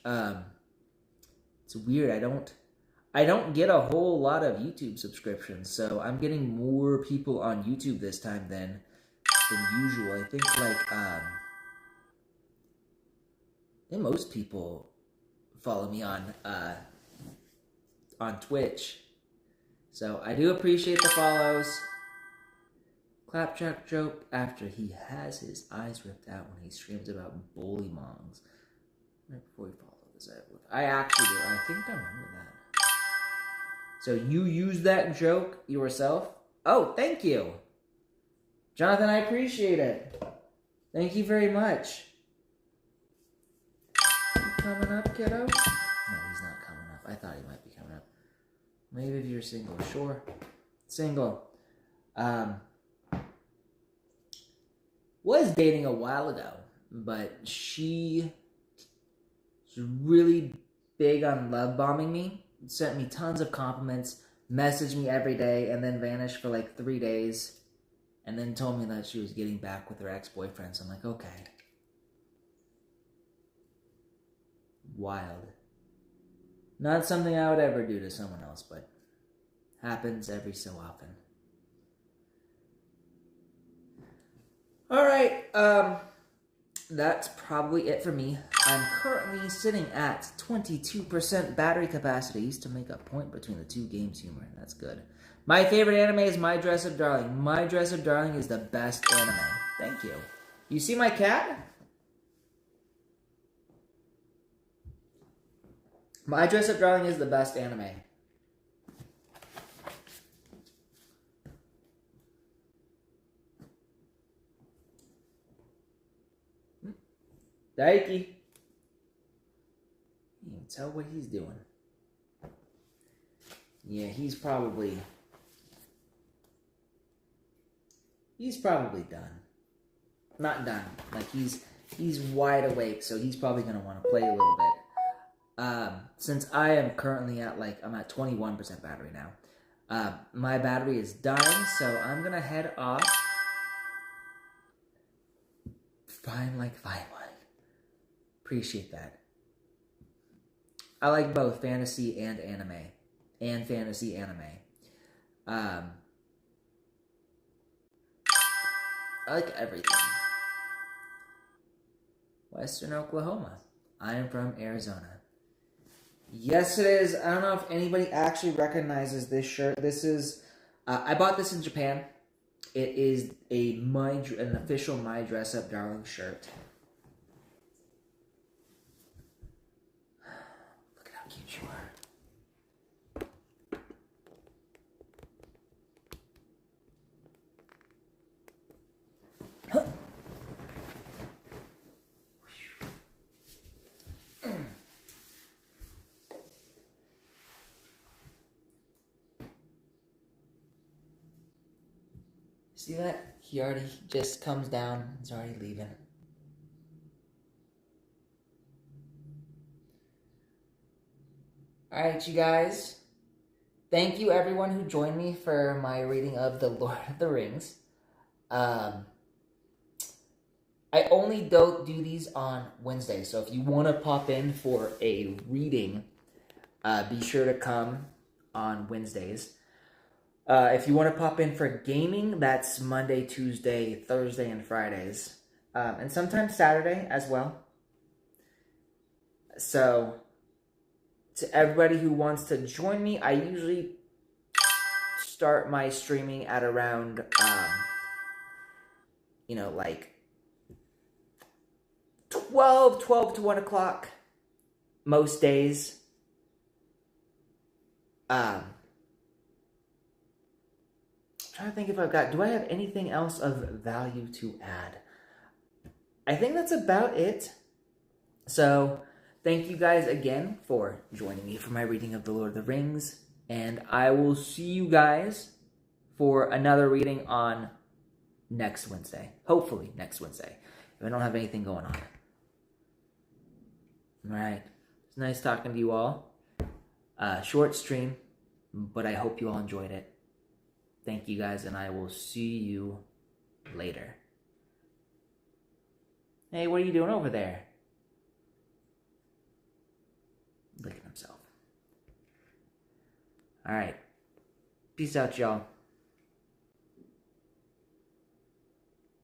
It's weird. I don't get a whole lot of YouTube subscriptions, so I'm getting more people on YouTube this time than usual. I think most people follow me on Twitch. So I do appreciate the follows. Claptrap joke after he has his eyes ripped out when he screams about bullymongs. Right before we follow this up with, I actually do. I think I remember that. So you use that joke yourself? Oh, thank you. Jonathan, I appreciate it. Thank you very much. You coming up, kiddo? No, he's not coming up. I thought he might be coming up. Maybe if you're single. Sure. Single. Was dating a while ago, but she was really big on love bombing me. Sent me tons of compliments, messaged me every day, and then vanished for like 3 days, and then told me that she was getting back with her ex-boyfriend. So I'm like, okay. Wild. Not something I would ever do to someone else, but happens every so often. Alright, that's probably it for me. I'm currently sitting at 22% battery capacity. Used to make a point between the two games humor. That's good. My favorite anime is My Dress Up Darling. My Dress Up Darling is the best anime. Thank you. You see my cat? My Dress Up Darling is the best anime. Daiki. You can tell what he's doing. Yeah, he's probably done. Not done. Like he's wide awake, so he's probably gonna want to play a little bit. Since I am currently at I'm at 21% battery now. My battery is dying, so I'm gonna head off. Fine one. Appreciate that. I like both fantasy and anime. And fantasy anime. I like everything. Western Oklahoma. I am from Arizona. Yes, it is. I don't know if anybody actually recognizes this shirt. This is... I bought this in Japan. It is an official My Dress Up Darling shirt. Look at how cute you are. See that? He already just comes down. He's already leaving. Alright, you guys. Thank you, everyone who joined me for my reading of The Lord of the Rings. I only don't do these on Wednesday, so if you want to pop in for a reading, be sure to come on Wednesdays. If you want to pop in for gaming, that's Monday, Tuesday, Thursday, and Fridays. And sometimes Saturday as well. So, to everybody who wants to join me, I usually start my streaming at around, like 12 to 1 o'clock most days. I'm trying to think if do I have anything else of value to add? I think that's about it. So, thank you guys again for joining me for my reading of The Lord of the Rings. And I will see you guys for another reading on next Wednesday. Hopefully next Wednesday, if I don't have anything going on. Alright. It's nice talking to you all. Short stream, but I hope you all enjoyed it. Thank you guys, and I will see you later. Hey, what are you doing over there? Licking himself. Alright. Peace out, y'all.